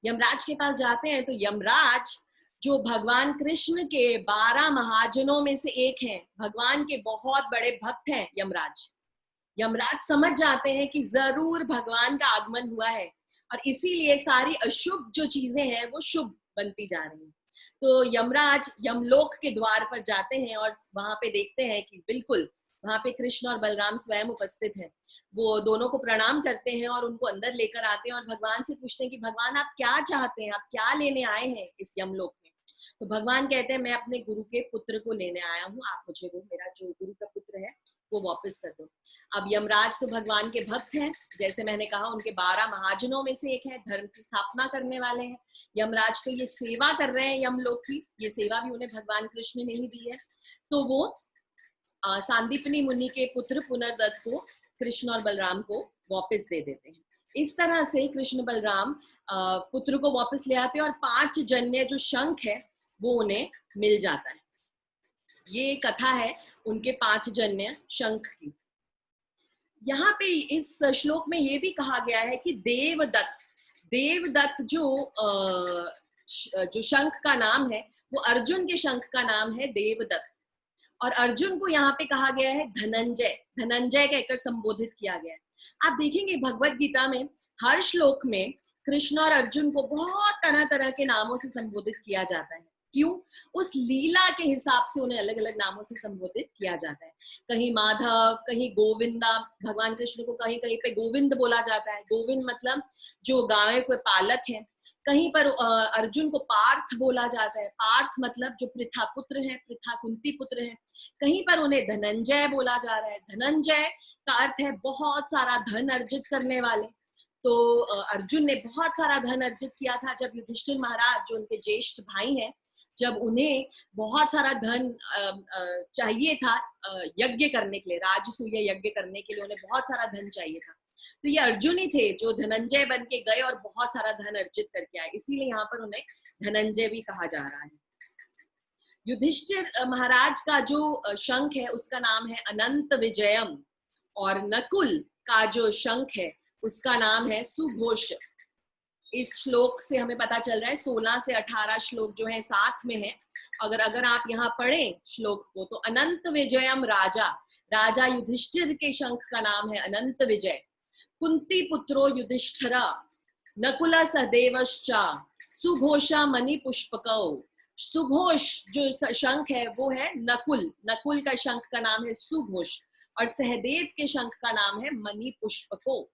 यमराज के पास जाते हैं तो यमराज जो भगवान कृष्ण के 12 महाजनों में से एक हैं, भगवान के बहुत बड़े भक्त हैं यमराज। यमराज समझ जाते हैं कि जरूर भगवान का आगमन हुआ है और इसीलिए सारी अशुभ जो चीजें हैं वो शुभ बनती जा रही हैं। तो यमराज यमलोक के द्वार पर जाते हैं और वहां पे देखते हैं कि बिल्कुल वहां पे कृष्ण और बलराम स्वयं उपस्थित हैं। वो दोनों को प्रणाम करते हैं और उनको अंदर लेकर आते हैं और भगवान से पूछते हैं कि भगवान आप क्या चाहते हैं, आप क्या लेने आए हैं इस यमलोक में। तो भगवान कहते हैं मैं अपने गुरु के पुत्र को लेने आया हूँ, आप मुझे वो मेरा जो गुरु का पुत्र है वो वापस कर दो। अब यमराज तो भगवान के भक्त हैं, जैसे मैंने कहा उनके 12 महाजनों में से एक है, धर्म की स्थापना करने वाले हैं। यमराज तो ये सेवा कर रहे हैं यमलोक की, ये सेवा भी उन्हें भगवान कृष्ण ने ही दी है। तो वो सांदीपनि मुनि के पुत्र पुनर्दत्त को कृष्ण और बलराम को वापस दे देते हैं। इस तरह से कृष्ण बलराम पुत्र को वापस ले आते हैं और पांचजन्य जो शंख है वो उन्हें मिल जाता है। ये कथा है उनके पांचजन्य शंख की। यहाँ पे इस श्लोक में ये भी कहा गया है कि देवदत्त, देवदत्त जो शंख का नाम है वो अर्जुन के शंख का नाम है देवदत्त। और अर्जुन को यहाँ पे कहा गया है धनंजय, धनंजय कहकर संबोधित किया गया है। आप देखेंगे भगवत गीता में हर श्लोक में कृष्ण और अर्जुन को बहुत तरह तरह के नामों से संबोधित किया जाता है। क्यों? उस लीला के हिसाब से उन्हें अलग अलग नामों से संबोधित किया जाता है। कहीं माधव, कहीं गोविंदा, भगवान कृष्ण को कहीं कहीं पे गोविंद बोला जाता है। गोविंद मतलब जो गायों के पालक हैं। कहीं पर अर्जुन को पार्थ बोला जाता है। पार्थ मतलब जो पृथा पुत्र है, पृथा कुंती पुत्र है। कहीं पर उन्हें धनंजय बोला जा रहा है। धनंजय का अर्थ है बहुत सारा धन अर्जित करने वाले। तो अर्जुन ने बहुत सारा धन अर्जित किया था जब युधिष्ठिर महाराज जो उनके ज्येष्ठ भाई हैं, जब उन्हें बहुत सारा धन चाहिए था यज्ञ करने के लिए, राजसूय यज्ञ करने के लिए उन्हें बहुत सारा धन चाहिए था। तो ये अर्जुन ही थे जो धनंजय बन के गए और बहुत सारा धन अर्जित करके आए, इसीलिए यहाँ पर उन्हें धनंजय भी कहा जा रहा है। युधिष्ठिर महाराज का जो शंख है उसका नाम है अनंत विजयम, और नकुल का जो शंख है उसका नाम है सुघोष। इस श्लोक से हमें पता चल रहा है 16 से 18 श्लोक जो है साथ में है। अगर आप यहाँ पढ़ें श्लोक को तो अनंत विजयम राजा, राजा युधिष्ठिर के शंख का नाम है अनंत विजय। कुंती पुत्रो युधिष्ठिरा, नकुला सहदेवश्चा, सुघोषा मणि पुष्पकौ। सुघोष जो शंख है वो है नकुल, नकुल का शंख का नाम है सुघोष, और सहदेव के शंख का नाम है मणि पुष्पको।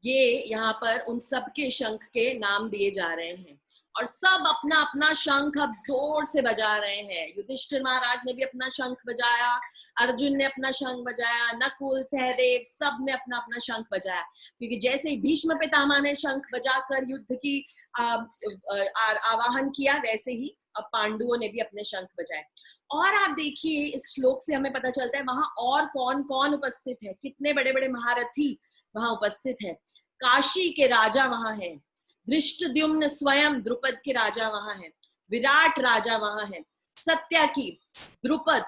ये यहाँ पर उन सब के शंख के नाम दिए जा रहे हैं और सब अपना अपना शंख अब जोर से बजा रहे हैं। युधिष्ठिर महाराज ने भी अपना शंख बजाया, अर्जुन ने अपना शंख बजाया, नकुल, सहदेव सब ने अपना अपना शंख बजाया, क्योंकि जैसे ही भीष्म पितामह ने शंख बजाकर युद्ध की आवाहन किया, वैसे ही अब पांडवों ने भी अपने शंख बजाए। और आप देखिए इस श्लोक से हमें पता चलता है वहां और कौन कौन उपस्थित है, कितने बड़े बड़े महारथी वहां उपस्थित है। काशी के राजा वहां हैं, धृष्टद्युम्न स्वयं द्रुपद के राजा वहां हैं, विराट राजा वहां हैं, सत्यकी, द्रुपद,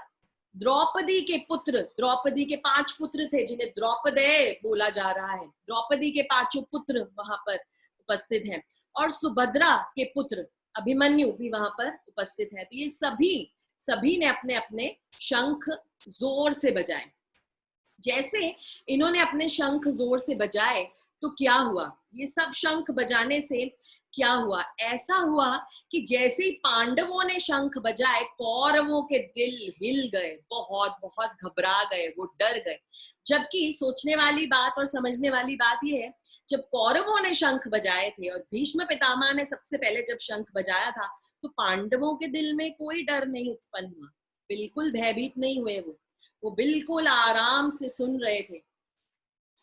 द्रौपदी के पुत्र, द्रौपदी के 5 पुत्र थे जिन्हें द्रौपदय बोला जा रहा है, द्रौपदी के 5 पुत्र वहां पर उपस्थित हैं, और सुभद्रा के पुत्र अभिमन्यु भी वहां पर उपस्थित है। तो ये सभी ने अपने अपने शंख जोर से बजाए। जैसे इन्होंने अपने शंख जोर से बजाए तो क्या हुआ, ये सब शंख बजाने से क्या हुआ? ऐसा हुआ कि जैसे ही पांडवों ने शंख बजाए कौरवों के दिल हिल गए, बहुत बहुत घबरा गए, वो डर गए। जबकि सोचने वाली बात और समझने वाली बात ये है, जब कौरवों ने शंख बजाए थे और भीष्म पितामह ने सबसे पहले जब शंख बजाया था तो पांडवों के दिल में कोई डर नहीं उत्पन्न हुआ, बिल्कुल भयभीत नहीं हुए, वो बिल्कुल आराम से सुन रहे थे।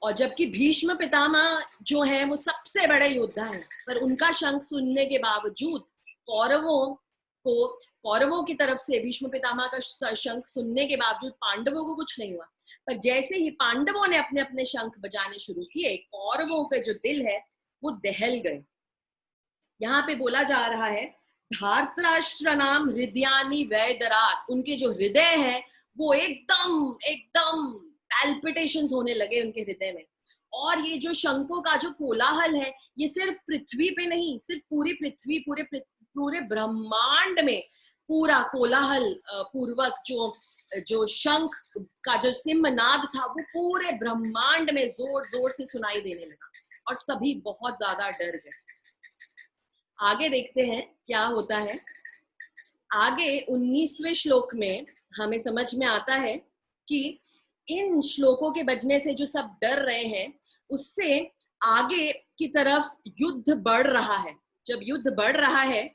और जबकि भीष्म पितामह जो है वो सबसे बड़े योद्धा हैं, पर उनका शंख सुनने के बावजूद कौरवों की तरफ से भीष्म पितामह का शंख सुनने के बावजूद पांडवों को कुछ नहीं हुआ। पर जैसे ही पांडवों ने अपने अपने शंख बजाने शुरू किए, कौरवों के जो दिल है वो दहल गए। यहाँ पे बोला जा रहा है धार्तराष्ट्र नाम हृदयानि वैदरात, उनके जो हृदय है वो एकदम एकदम पैल्पिटेशंस होने लगे उनके हृदय में। और ये जो शंखों का जो कोलाहल है ये सिर्फ पृथ्वी पे नहीं, सिर्फ पूरी पृथ्वी, पूरे ब्रह्मांड में पूरा कोलाहल पूर्वक जो शंख का जो सिंहनाद था वो पूरे ब्रह्मांड में जोर जोर से सुनाई देने लगा और सभी बहुत ज्यादा डर गए। आगे देखते हैं क्या होता है। आगे 19वें श्लोक में हमें समझ में आता है कि इन श्लोकों के बजने से जो सब डर रहे हैं उससे आगे की तरफ युद्ध बढ़ रहा है। जब युद्ध बढ़ रहा है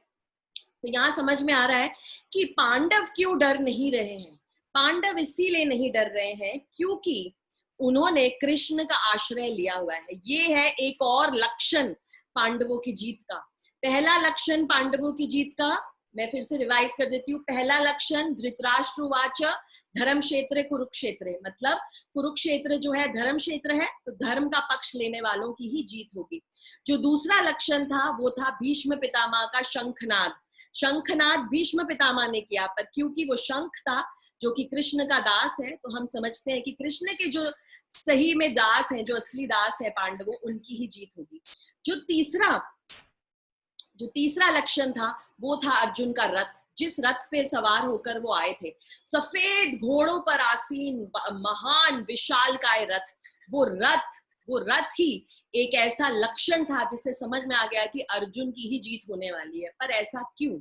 तो यहाँ समझ में आ रहा है कि पांडव क्यों डर नहीं रहे हैं। पांडव इसीलिए नहीं डर रहे हैं क्योंकि उन्होंने कृष्ण का आश्रय लिया हुआ है। ये है एक और लक्षण पांडवों की जीत का। पहला लक्षण पांडवों की जीत का मैं फिर से रिवाइज कर देती हूँ। पहला लक्षण धृतराष्ट्रवाच धर्म क्षेत्र कुरुक्षेत्र, मतलब कुरुक्षेत्र जो है धर्म क्षेत्र है तो धर्म का पक्ष लेने वालों की ही जीत होगी। जो दूसरा लक्षण था वो था भीष्म पितामह का शंखनाद। शंखनाद भीष्म पितामह ने किया, पर क्योंकि वो शंख था जो कि कृष्ण का दास है तो हम समझते हैं कि कृष्ण के जो सही में दास हैं, जो असली दास है पांडवों, उनकी ही जीत होगी। जो तीसरा लक्षण था वो था अर्जुन का रथ, जिस रथ पे सवार होकर वो आए थे, सफेद घोड़ों पर आसीन महान विशालकाय रथ। वो रथ ही एक ऐसा लक्षण था जिससे समझ में आ गया कि अर्जुन की ही जीत होने वाली है। पर ऐसा क्यों?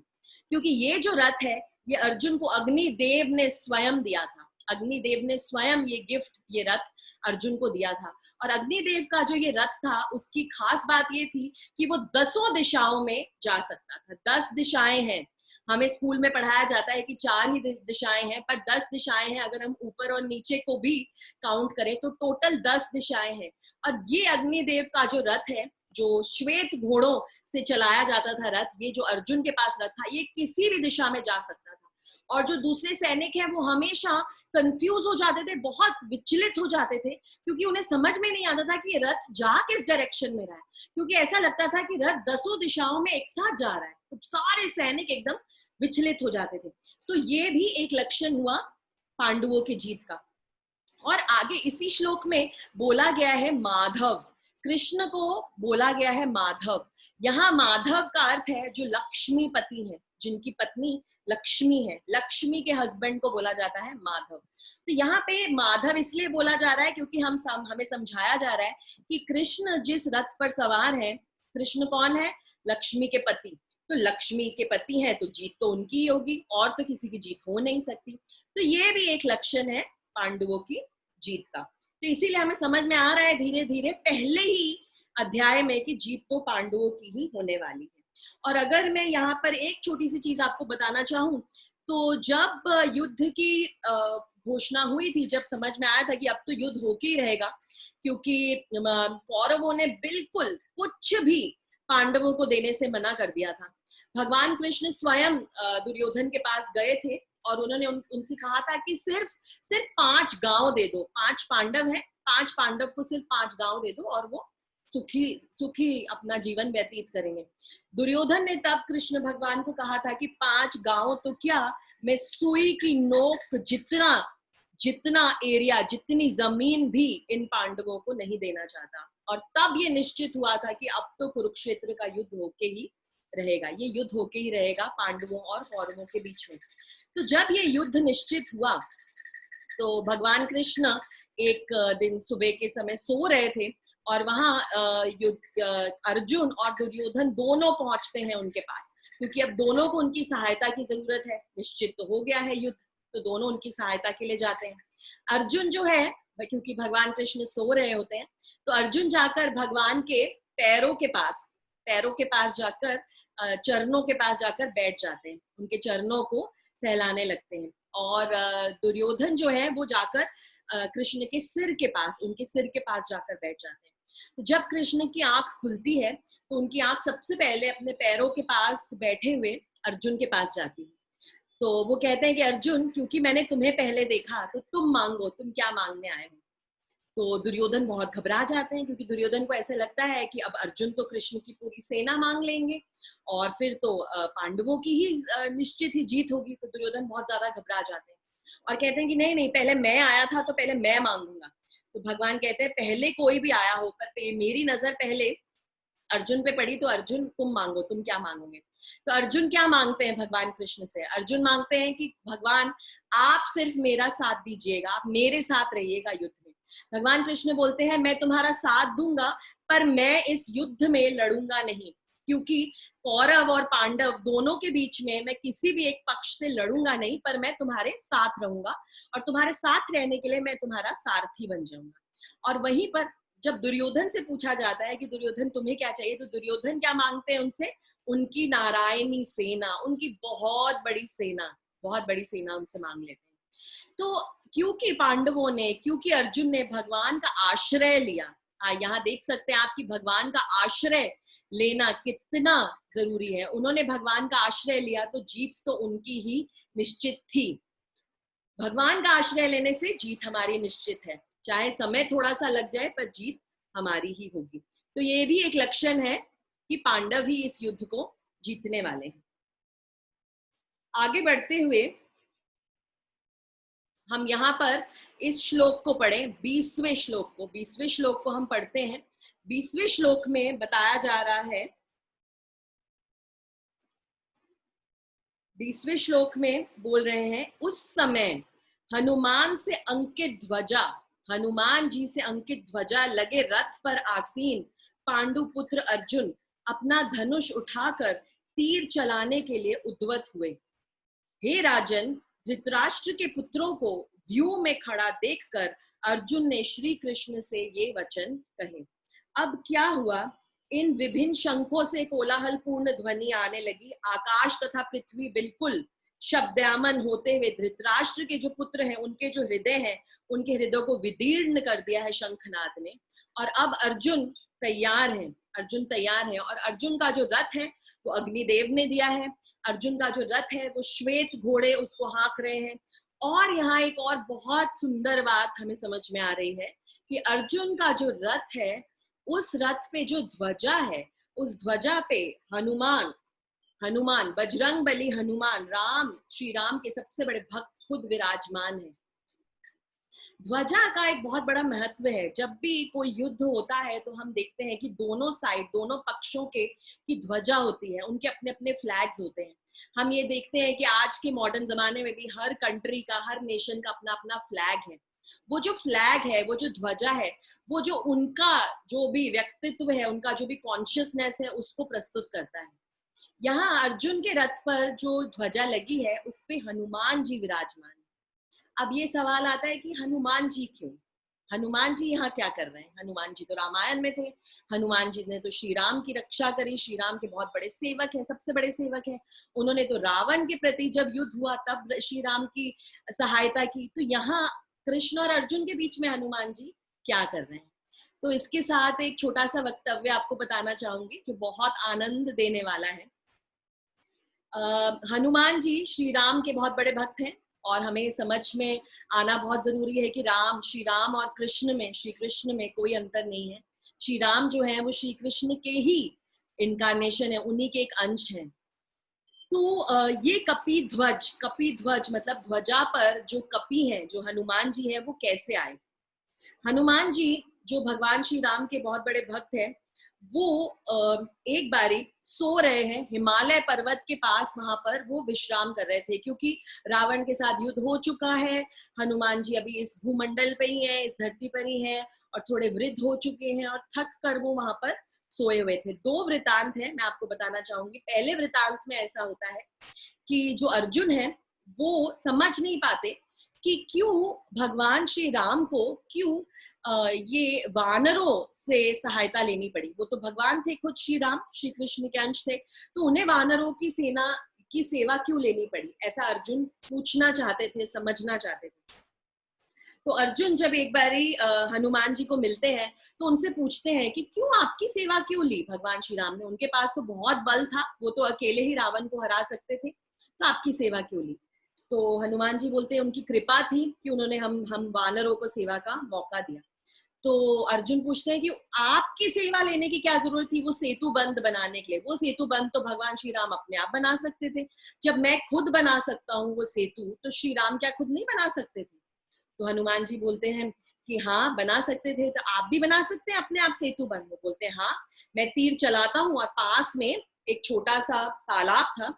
क्योंकि ये जो रथ है ये अर्जुन को अग्निदेव ने स्वयं दिया था। अग्निदेव ने स्वयं ये गिफ्ट, ये रथ अर्जुन को दिया था। और अग्निदेव का जो ये रथ था उसकी खास बात ये थी कि वो 10 दिशाओं में जा सकता था। 10 दिशाएं हैं, हमें स्कूल में पढ़ाया जाता है कि 4 ही दिशाएं हैं, पर 10 दिशाएं हैं। अगर हम ऊपर और नीचे को भी काउंट करें तो टोटल 10 दिशाएं हैं। और ये अग्निदेव का जो रथ है, जो श्वेत घोड़ों से चलाया जाता था रथ, ये जो अर्जुन के पास रथ था, ये किसी भी दिशा में जा सकता था। और जो दूसरे सैनिक हैं वो हमेशा कंफ्यूज हो जाते थे, बहुत विचलित हो जाते थे, क्योंकि उन्हें समझ में नहीं आता था कि रथ जा किस डायरेक्शन में रहा है। क्योंकि ऐसा लगता था कि रथ 10 दिशाओं में एक साथ जा रहा है, तो सारे सैनिक एकदम विचलित हो जाते थे। तो ये भी एक लक्षण हुआ पांडवों की जीत का। और आगे इसी श्लोक में बोला गया है माधव, कृष्ण को बोला गया है माधव। यहाँ माधव का अर्थ है जो लक्ष्मीपति है, जिनकी पत्नी लक्ष्मी है, लक्ष्मी के हस्बैंड को बोला जाता है माधव। तो यहाँ पे माधव इसलिए बोला जा रहा है क्योंकि हमें समझाया जा रहा है कि कृष्ण जिस रथ पर सवार है, कृष्ण कौन है? लक्ष्मी के पति। तो लक्ष्मी के पति हैं तो जीत तो उनकी ही होगी, और तो किसी की जीत हो नहीं सकती। तो ये भी एक लक्षण है पांडवों की जीत का। तो इसीलिए हमें समझ में आ रहा है धीरे धीरे पहले ही अध्याय में कि जीत तो पांडवों की ही होने वाली है। और अगर मैं यहाँ पर एक छोटी सी चीज आपको बताना चाहूं, तो जब युद्ध की घोषणा हुई थी, जब समझ में आया था कि अब तो युद्ध होके ही रहेगा, क्योंकि कौरवों ने बिल्कुल कुछ भी पांडवों को देने से मना कर दिया था। भगवान कृष्ण स्वयं दुर्योधन के पास गए थे और उन्होंने उनसे कहा था कि सिर्फ 5 गांव दे दो। 5 पांडव हैं, 5 पांडव को सिर्फ 5 गांव दे दो और वो सुखी अपना जीवन व्यतीत करेंगे। दुर्योधन ने तब कृष्ण भगवान को कहा था कि 5 गांव तो क्या, मैं सुई की नोक जितना एरिया, जितनी जमीन भी इन पांडवों को नहीं देना चाहता। और तब ये निश्चित हुआ था कि अब तो कुरुक्षेत्र का युद्ध होके ही रहेगा, ये युद्ध होके ही रहेगा पांडवों और कौरवों के बीच में। तो जब ये युद्ध निश्चित हुआ तो भगवान कृष्ण एक दिन सुबह के समय सो रहे थे और वहां अर्जुन और दुर्योधन दोनों पहुंचते हैं उनके पास, क्योंकि अब दोनों को उनकी सहायता की जरूरत है। निश्चित तो हो गया है युद्ध, तो दोनों उनकी सहायता के लिए जाते हैं। अर्जुन जो है, क्योंकि भगवान कृष्ण सो रहे होते हैं, तो अर्जुन जाकर भगवान के पैरों के पास जाकर, चरणों के पास जाकर बैठ जाते हैं, उनके चरणों को सहलाने लगते हैं। और दुर्योधन जो है वो जाकर कृष्ण के सिर के पास, उनके सिर के पास जाकर बैठ जाते हैं। तो जब कृष्ण की आंख खुलती है तो उनकी आंख सबसे पहले अपने पैरों के पास बैठे हुए अर्जुन के पास जाती है। तो वो कहते हैं कि अर्जुन, क्योंकि मैंने तुम्हें पहले देखा तो तुम मांगो, तुम क्या मांगने आए हो। तो दुर्योधन बहुत घबरा जाते हैं, क्योंकि दुर्योधन को ऐसे लगता है कि अब अर्जुन तो कृष्ण की पूरी सेना मांग लेंगे और फिर तो पांडवों की ही निश्चित ही जीत होगी। तो दुर्योधन बहुत ज्यादा घबरा जाते हैं और कहते हैं कि नहीं नहीं, पहले मैं आया था तो पहले मैं मांगूंगा। तो भगवान कहते हैं पहले कोई भी आया हो, पर मेरी नजर पहले अर्जुन पे पड़ी, तो अर्जुन तुम मांगो, तुम क्या मांगोगे। तो अर्जुन क्या मांगते हैं भगवान कृष्ण से? अर्जुन मांगते हैं कि भगवान आप सिर्फ मेरा साथ दीजिएगा, आप मेरे साथ रहिएगा युद्ध में। भगवान कृष्ण बोलते हैं मैं तुम्हारा साथ दूंगा, पर मैं इस युद्ध में लड़ूंगा नहीं, क्योंकि कौरव और पांडव दोनों के बीच में मैं किसी भी एक पक्ष से लड़ूंगा नहीं, पर मैं तुम्हारे साथ रहूंगा और तुम्हारे साथ रहने के लिए मैं तुम्हारा सारथी बन जाऊंगा। और वहीं पर जब दुर्योधन से पूछा जाता है कि दुर्योधन तुम्हें क्या चाहिए, तो दुर्योधन क्या मांगते हैं उनसे? उनकी नारायणी सेना, उनकी बहुत बड़ी सेना उनसे मांग लेते हैं। तो क्योंकि अर्जुन ने भगवान का आश्रय लिया, यहाँ देख सकते हैं आप कि भगवान का आश्रय लेना कितना जरूरी है। उन्होंने भगवान का आश्रय लिया तो जीत तो उनकी ही निश्चित थी। भगवान का आश्रय लेने से जीत हमारी निश्चित है, चाहे समय थोड़ा सा लग जाए पर जीत हमारी ही होगी। तो ये भी एक लक्षण है कि पांडव ही इस युद्ध को जीतने वाले हैं। आगे बढ़ते हुए हम यहाँ पर इस श्लोक को पढ़ें, 20वें श्लोक को हम पढ़ते हैं। 20वें श्लोक में बताया जा रहा है, 20वें श्लोक में बोल रहे हैं, उस समय हनुमान से अंकित ध्वजा, हनुमान जी से अंकित ध्वजा लगे रथ पर आसीन पांडुपुत्र अर्जुन अपना धनुष उठाकर तीर चलाने के लिए उद्यत हुए। हे राजन, धृतराष्ट्र के पुत्रों को व्यूह में खड़ा देखकर अर्जुन ने श्री कृष्ण से ये वचन कहे। अब क्या हुआ, इन विभिन्न शंखों से कोलाहल पूर्ण ध्वनि आने लगी। आकाश तथा पृथ्वी बिल्कुल शब्दायमन होते हुए धृतराष्ट्र के जो पुत्र हैं, उनके जो हृदय हैं, उनके हृदय को विदीर्ण कर दिया है शंखनाद ने। और अब अर्जुन तैयार है, अर्जुन तैयार है। और अर्जुन का जो रथ है वो अग्निदेव ने दिया है। अर्जुन का जो रथ है वो श्वेत घोड़े उसको हाँक रहे हैं। और यहाँ एक और बहुत सुंदर बात हमें समझ में आ रही है कि अर्जुन का जो रथ है, उस रथ पे जो ध्वजा है, उस ध्वजा पे हनुमान, हनुमान बजरंग बली हनुमान, राम, श्री राम के सबसे बड़े भक्त खुद विराजमान है। ध्वजा का एक बहुत बड़ा महत्व है। जब भी कोई युद्ध होता है तो हम देखते हैं कि दोनों साइड, दोनों पक्षों के की ध्वजा होती है, उनके अपने अपने फ्लैग्स होते हैं। हम ये देखते हैं कि आज के मॉडर्न जमाने में भी हर कंट्री का, हर नेशन का अपना अपना फ्लैग है। वो जो फ्लैग है, वो जो ध्वजा है, वो जो उनका जो भी व्यक्तित्व है, उनका जो भी कॉन्शियसनेस है, उसको प्रस्तुत करता है। यहाँ अर्जुन के रथ पर जो ध्वजा लगी है, उस पे हनुमान जी विराजमान है। अब ये सवाल आता है कि हनुमान जी क्यों, हनुमान जी यहाँ क्या कर रहे हैं? हनुमान जी तो रामायण में थे, हनुमान जी ने तो श्री राम की रक्षा करी, श्री राम के बहुत बड़े सेवक हैं, सबसे बड़े सेवक हैं। उन्होंने तो रावण के प्रति जब युद्ध हुआ तब श्री राम की सहायता की। तो यहाँ कृष्ण और अर्जुन के बीच में हनुमान जी क्या कर रहे हैं? तो इसके साथ एक छोटा सा वक्तव्य आपको बताना चाहूंगी जो बहुत आनंद देने वाला है। हनुमान जी श्री राम के बहुत बड़े भक्त हैं और हमें समझ में आना बहुत जरूरी है कि राम, श्री राम और कृष्ण में, श्री कृष्ण में कोई अंतर नहीं है। श्री राम जो है वो श्री कृष्ण के ही इनकारनेशन है, उन्हीं के एक अंश हैं। तो ये कपी ध्वज मतलब ध्वजा पर जो कपी हैं, जो हनुमान जी हैं, वो कैसे आए? हनुमान जी जो भगवान श्री राम के बहुत बड़े भक्त हैं, वो एक बारी सो रहे हैं हिमालय पर्वत के पास, वहां पर वो विश्राम कर रहे थे क्योंकि रावण के साथ युद्ध हो चुका है। हनुमान जी अभी इस भूमंडल पे ही हैं, इस धरती पर ही हैं और थोड़े वृद्ध हो चुके हैं और थक कर वो वहां पर सोए हुए थे। दो वृतांत हैं, मैं आपको बताना चाहूंगी। पहले वृतांत में ऐसा होता है कि जो अर्जुन है वो समझ नहीं पाते कि क्यों भगवान श्री राम को क्यों ये वानरों से सहायता लेनी पड़ी। वो तो भगवान थे खुद, श्री राम श्री कृष्ण के अंश थे, तो उन्हें वानरों की सेना की सेवा क्यों लेनी पड़ी? ऐसा अर्जुन पूछना चाहते थे, समझना चाहते थे। तो अर्जुन जब एक बारी हनुमान जी को मिलते हैं तो उनसे पूछते हैं कि क्यों आपकी सेवा क्यों ली भगवान श्री राम ने? उनके पास तो बहुत बल था, वो तो अकेले ही रावण को हरा सकते थे, तो आपकी सेवा क्यों ली? तो हनुमान जी बोलते हैं उनकी कृपा थी कि उन्होंने हम वानरों को सेवा का मौका दिया। तो अर्जुन पूछते हैं कि आपकी सेवा लेने की क्या जरूरत थी वो सेतु बंद बनाने के लिए? वो सेतु बंद तो भगवान श्री राम अपने आप बना सकते थे। जब मैं खुद बना सकता हूँ वो सेतु, तो श्री राम क्या खुद नहीं बना सकते थे? तो हनुमान जी बोलते हैं कि हाँ बना सकते थे, तो आप भी बना सकते हैं अपने आप सेतु बंद। वो बोलते हैं हाँ, मैं तीर चलाता हूँ और पास में एक छोटा सा तालाब था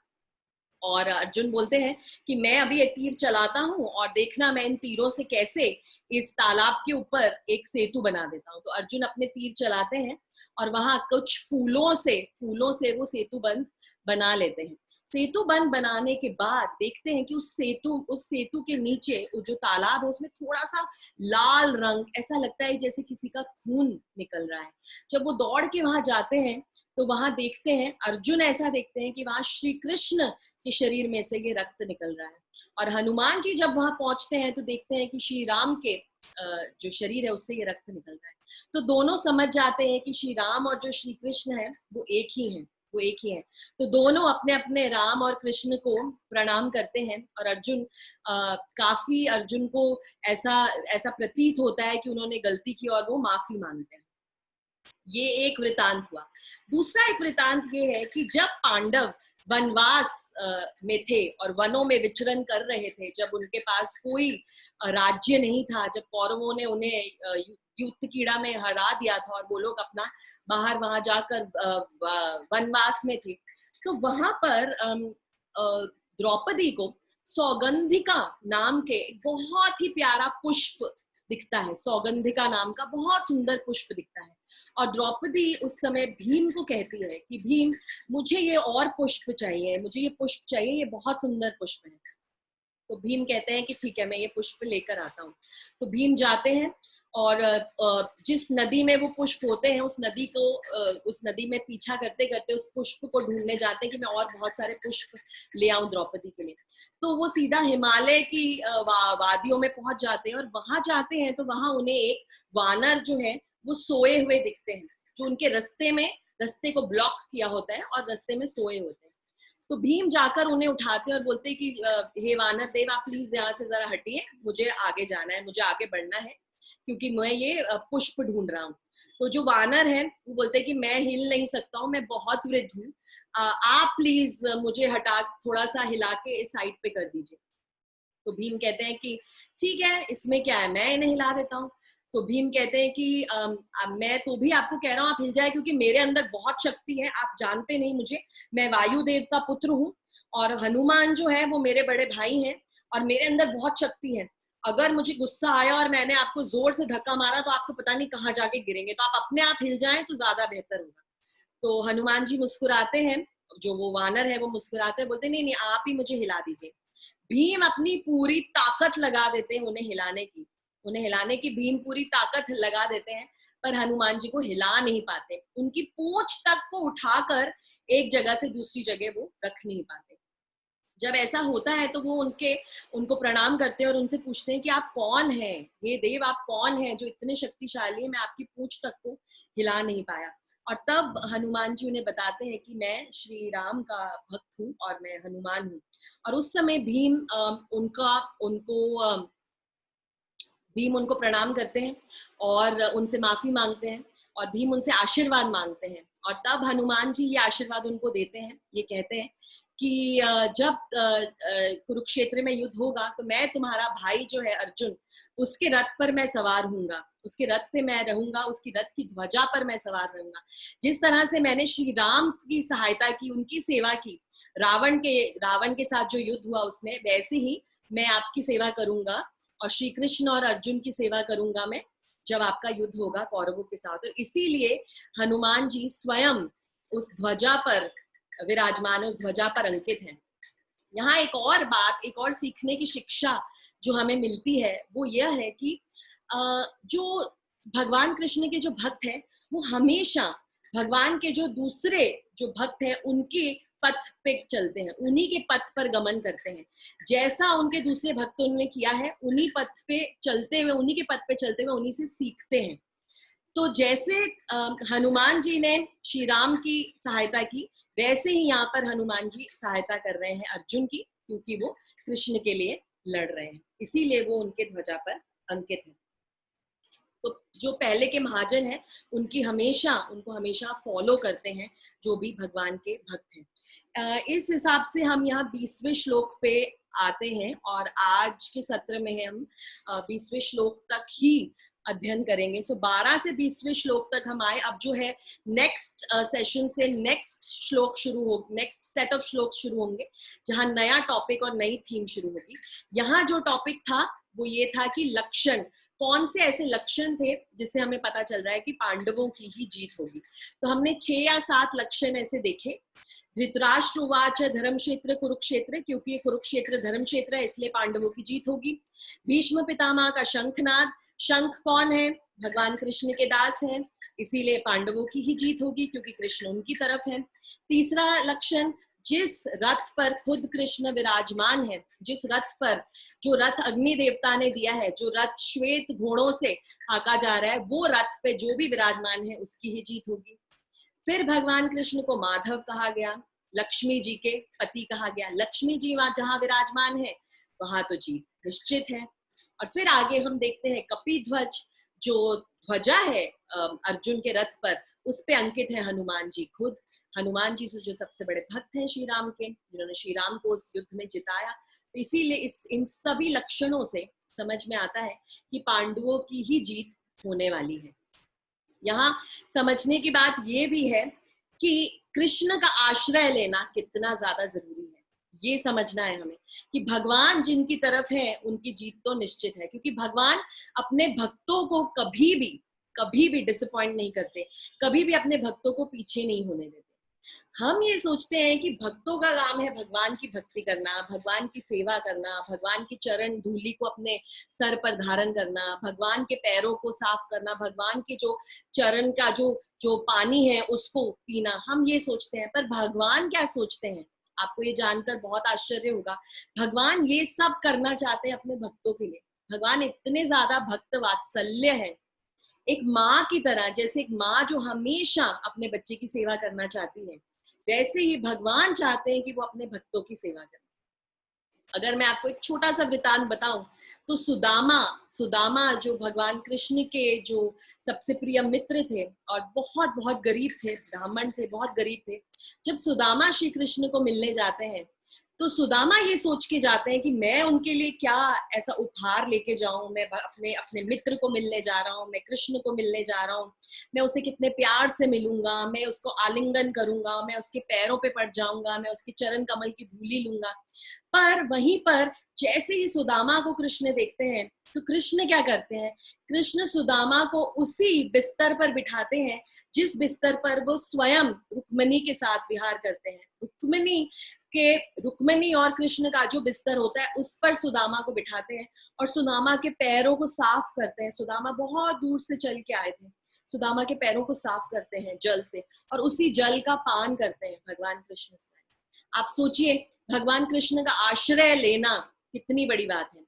और अर्जुन बोलते हैं कि मैं अभी एक तीर चलाता हूँ और देखना मैं इन तीरों से कैसे इस तालाब के ऊपर एक सेतु बना देता हूँ। तो अर्जुन अपने तीर चलाते हैं और वहां कुछ फूलों से वो सेतु बंद बना लेते हैं। सेतु बंद बनाने के बाद देखते हैं कि उस सेतु के नीचे जो तालाब है उसमें थोड़ा सा लाल रंग, ऐसा लगता है जैसे किसी का खून निकल रहा है। जब वो दौड़ के वहां जाते हैं तो वहां देखते हैं, अर्जुन ऐसा देखते हैं कि वहां श्री कृष्ण के शरीर में से ये रक्त निकल रहा है। और हनुमान जी जब वहां पहुंचते हैं तो देखते हैं कि श्री राम के जो शरीर है उससे ये रक्त निकल रहा है। तो दोनों समझ जाते हैं कि श्री राम और जो श्री कृष्ण है वो एक ही हैं, वो एक ही हैं। तो दोनों अपने अपने राम और कृष्ण को प्रणाम करते हैं और काफी अर्जुन को ऐसा प्रतीत होता है कि उन्होंने गलती की और वो माफी मांगते हैं। ये एक वृतांत हुआ। दूसरा एक वृतांत ये है कि जब पांडव वनवास में थे और वनों में विचरण कर रहे थे, जब उनके पास कोई राज्य नहीं था, जब कौरवों ने उन्हें युद्ध कीड़ा में हरा दिया था और वो लोग अपना बाहर वहां जाकर वनवास में थे, तो वहां पर द्रौपदी को सौगंधिका नाम के बहुत ही प्यारा पुष्प दिखता है। सौगंधिका नाम का बहुत सुंदर पुष्प दिखता है और द्रौपदी उस समय भीम को कहती है कि भीम, मुझे ये और पुष्प चाहिए, मुझे ये पुष्प चाहिए, ये बहुत सुंदर पुष्प है। तो भीम कहते हैं कि ठीक है, मैं ये पुष्प लेकर आता हूँ। तो भीम जाते हैं और जिस नदी में वो पुष्प होते हैं उस नदी में पीछा करते करते उस पुष्प को ढूंढने जाते हैं कि मैं और बहुत सारे पुष्प ले आऊं द्रौपदी के लिए। तो वो सीधा हिमालय की वादियों में पहुंच जाते हैं और वहां जाते हैं तो वहां उन्हें एक वानर जो है वो सोए हुए दिखते हैं, जो उनके रस्ते को ब्लॉक किया होता है और रस्ते में सोए होते हैं। तो भीम जाकर उन्हें उठाते हैं और बोलते हैं कि हे वानर देव, आप प्लीज यहाँ से जरा हटिए, मुझे आगे जाना है, मुझे आगे बढ़ना है, क्योंकि मैं ये पुष्प ढूंढ रहा हूँ। तो जो वानर है वो बोलते हैं कि मैं हिल नहीं सकता हूँ, मैं बहुत वृद्ध हूँ, आप प्लीज मुझे हटा थोड़ा सा हिला के इस साइड पे कर दीजिए। तो भीम कहते हैं कि ठीक है, इसमें क्या है, मैं इन्हें हिला देता हूँ। तो भीम कहते हैं कि मैं तो भी आपको कह रहा हूँ आप हिल जाए, क्योंकि मेरे अंदर बहुत शक्ति है, आप जानते नहीं मुझे, मैं वायुदेव का पुत्र हूँ और हनुमान जो है वो मेरे बड़े भाई हैं और मेरे अंदर बहुत शक्ति है। अगर मुझे गुस्सा आया और मैंने आपको जोर से धक्का मारा तो आप तो पता नहीं कहाँ जाके गिरेंगे, तो आप अपने आप हिल जाएं तो ज्यादा बेहतर होगा। तो हनुमान जी मुस्कुराते हैं, जो वो वानर है वो मुस्कुराते हैं, बोलते नहीं नहीं, आप ही मुझे हिला दीजिए। भीम अपनी पूरी ताकत लगा देते हैं उन्हें हिलाने की भीम पूरी ताकत लगा देते हैं, पर हनुमान जी को हिला नहीं पाते। उनकी पूंछ तक को उठाकर एक जगह से दूसरी जगह वो रख नहीं पाते। जब ऐसा होता है तो वो उनको प्रणाम करते हैं और उनसे पूछते हैं कि आप कौन हैं, हे देव आप कौन हैं जो इतने शक्तिशाली है, मैं आपकी पूंछ तक को हिला नहीं पाया। और तब हनुमान जी उन्हें बताते हैं कि मैं श्री राम का भक्त हूँ और मैं हनुमान हूँ। और उस समय भीम उनको प्रणाम करते हैं और उनसे माफी मांगते हैं और भीम उनसे आशीर्वाद मांगते हैं। और तब हनुमान जी ये आशीर्वाद उनको देते हैं, ये कहते हैं कि जब कुरुक्षेत्र में युद्ध होगा तो मैं तुम्हारा भाई जो है अर्जुन, उसके रथ पर मैं सवार हूंगा, उसके रथ पे मैं रहूंगा, उसकी रथ की ध्वजा पर मैं सवार रहूंगा। जिस तरह से मैंने श्री राम की सहायता की, उनकी सेवा की रावण के साथ जो युद्ध हुआ उसमें, वैसे ही मैं आपकी सेवा करूंगा और श्री कृष्ण और अर्जुन की सेवा करूंगा मैं जब आपका युद्ध होगा कौरवों के साथ। और इसीलिए हनुमान जी स्वयं उस ध्वजा पर विराजमान, उस ध्वजा पर अंकित हैं। यहाँ एक और बात, एक और सीखने की शिक्षा जो हमें मिलती है वो यह है कि जो भगवान कृष्ण के जो भक्त हैं वो हमेशा भगवान के जो दूसरे जो भक्त हैं उनके पथ पे चलते हैं, उन्हीं के पथ पर गमन करते हैं। जैसा उनके दूसरे भक्तों ने किया है, उन्हीं पथ पे चलते हुए, उन्हीं के पथ पे चलते हुए उन्हीं से सीखते हैं। तो जैसे हनुमान जी ने श्री राम की सहायता की, वैसे ही यहाँ पर हनुमान जी सहायता कर रहे हैं अर्जुन की, क्योंकि वो कृष्ण के लिए लड़ रहे हैं, इसीलिए वो उनके ध्वजा पर अंकित है। तो जो पहले के महाजन हैं उनको हमेशा फॉलो करते हैं जो भी भगवान के भक्त हैं। इस हिसाब से हम यहाँ 20वें श्लोक पे आते हैं और आज के सत्र में हम 20वें श्लोक तक ही अध्ययन करेंगे। सो 12 से 20वें श्लोक तक हम आए। अब जो है नेक्स्ट सेशन से नेक्स्ट सेट ऑफ श्लोक शुरू होंगे, जहां नया टॉपिक और नई थीम शुरू होगी। यहाँ जो टॉपिक था वो ये था कि लक्षण, कौन से ऐसे लक्षण थे जिससे हमें पता चल रहा है कि पांडवों की ही जीत होगी। तो हमने 6 या 7 लक्षण ऐसे देखे। धृतराष्ट्र उवाच धर्म क्षेत्र कुरुक्षेत्र, क्योंकि ये कुरुक्षेत्र धर्म क्षेत्र है इसलिए पांडवों की जीत होगी। भीष्म पितामह का शंखनाद, शंख कौन है, भगवान कृष्ण के दास हैं, इसीलिए पांडवों की ही जीत होगी क्योंकि कृष्ण उनकी तरफ है। तीसरा लक्षण, जिस रथ पर खुद कृष्ण विराजमान है, जिस रथ पर, जो रथ अग्नि देवता ने दिया है, जो रथ श्वेत घोड़ों से हाका जा रहा है, वो रथ पे जो भी विराजमान है उसकी ही जीत होगी। फिर भगवान कृष्ण को माधव कहा गया, लक्ष्मी जी के पति कहा गया। लक्ष्मी जी वहां जहां विराजमान है वहां तो जीत निश्चित है। और फिर आगे हम देखते हैं कपिध्वज, जो ध्वजा है अर्जुन के रथ पर, उस पे अंकित है हनुमान जी खुद। हनुमान जी से जो सबसे बड़े भक्त हैं श्री राम के, जिन्होंने श्री राम को उस युद्ध में जिताया। तो इसीलिए इन सभी लक्षणों से समझ में आता है कि पांडवों की ही जीत होने वाली है। यहाँ समझने की बात ये भी है कि कृष्ण का आश्रय लेना कितना ज्यादा जरूरी है। ये समझना है हमें कि भगवान जिनकी तरफ है उनकी जीत तो निश्चित है, क्योंकि भगवान अपने भक्तों को कभी भी डिसअपॉइंट नहीं करते, कभी भी अपने भक्तों को पीछे नहीं होने देते। हम ये सोचते हैं कि भक्तों का काम है भगवान की भक्ति करना, भगवान की सेवा करना, भगवान की चरण धूलि को अपने सर पर धारण करना, भगवान के पैरों को साफ करना, भगवान के जो चरण का जो जो पानी है उसको पीना, हम ये सोचते हैं। पर भगवान क्या सोचते हैं, आपको ये जानकर बहुत आश्चर्य होगा। भगवान ये सब करना चाहते हैं अपने भक्तों के लिए। भगवान इतने ज्यादा भक्त वात्सल्य है, एक माँ की तरह। जैसे एक माँ जो हमेशा अपने बच्चे की सेवा करना चाहती है, वैसे ही भगवान चाहते हैं कि वो अपने भक्तों की सेवा करें। अगर मैं आपको एक छोटा सा वृतांत बताऊं तो सुदामा जो भगवान कृष्ण के जो सबसे प्रिय मित्र थे और बहुत बहुत गरीब थे, ब्राह्मण थे, बहुत गरीब थे। जब सुदामा श्री कृष्ण को मिलने जाते हैं तो सुदामा ये सोच के जाते हैं कि मैं उनके लिए क्या ऐसा उपहार लेके जाऊं, मैं अपने अपने मित्र को मिलने जा रहा हूं, मैं कृष्ण को मिलने जा रहा हूं, मैं उसे कितने प्यार से मिलूंगा, मैं उसको आलिंगन करूंगा, मैं उसके पैरों पे पड़ जाऊंगा, मैं उसके चरण कमल की धूली लूंगा। पर वहीं पर जैसे ही सुदामा को कृष्ण देखते हैं तो कृष्ण क्या करते हैं, कृष्ण सुदामा को उसी बिस्तर पर बिठाते हैं जिस बिस्तर पर वो स्वयं रुक्मिणी के साथ विहार करते हैं। रुक्मिणी और कृष्ण का जो बिस्तर होता है उस पर सुदामा को बिठाते हैं और सुदामा के पैरों को साफ करते हैं। सुदामा बहुत दूर से चल के आए थे, सुदामा के पैरों को साफ करते हैं जल से और उसी जल का पान करते हैं भगवान कृष्ण से। आप सोचिए भगवान कृष्ण का आश्रय लेना कितनी बड़ी बात है।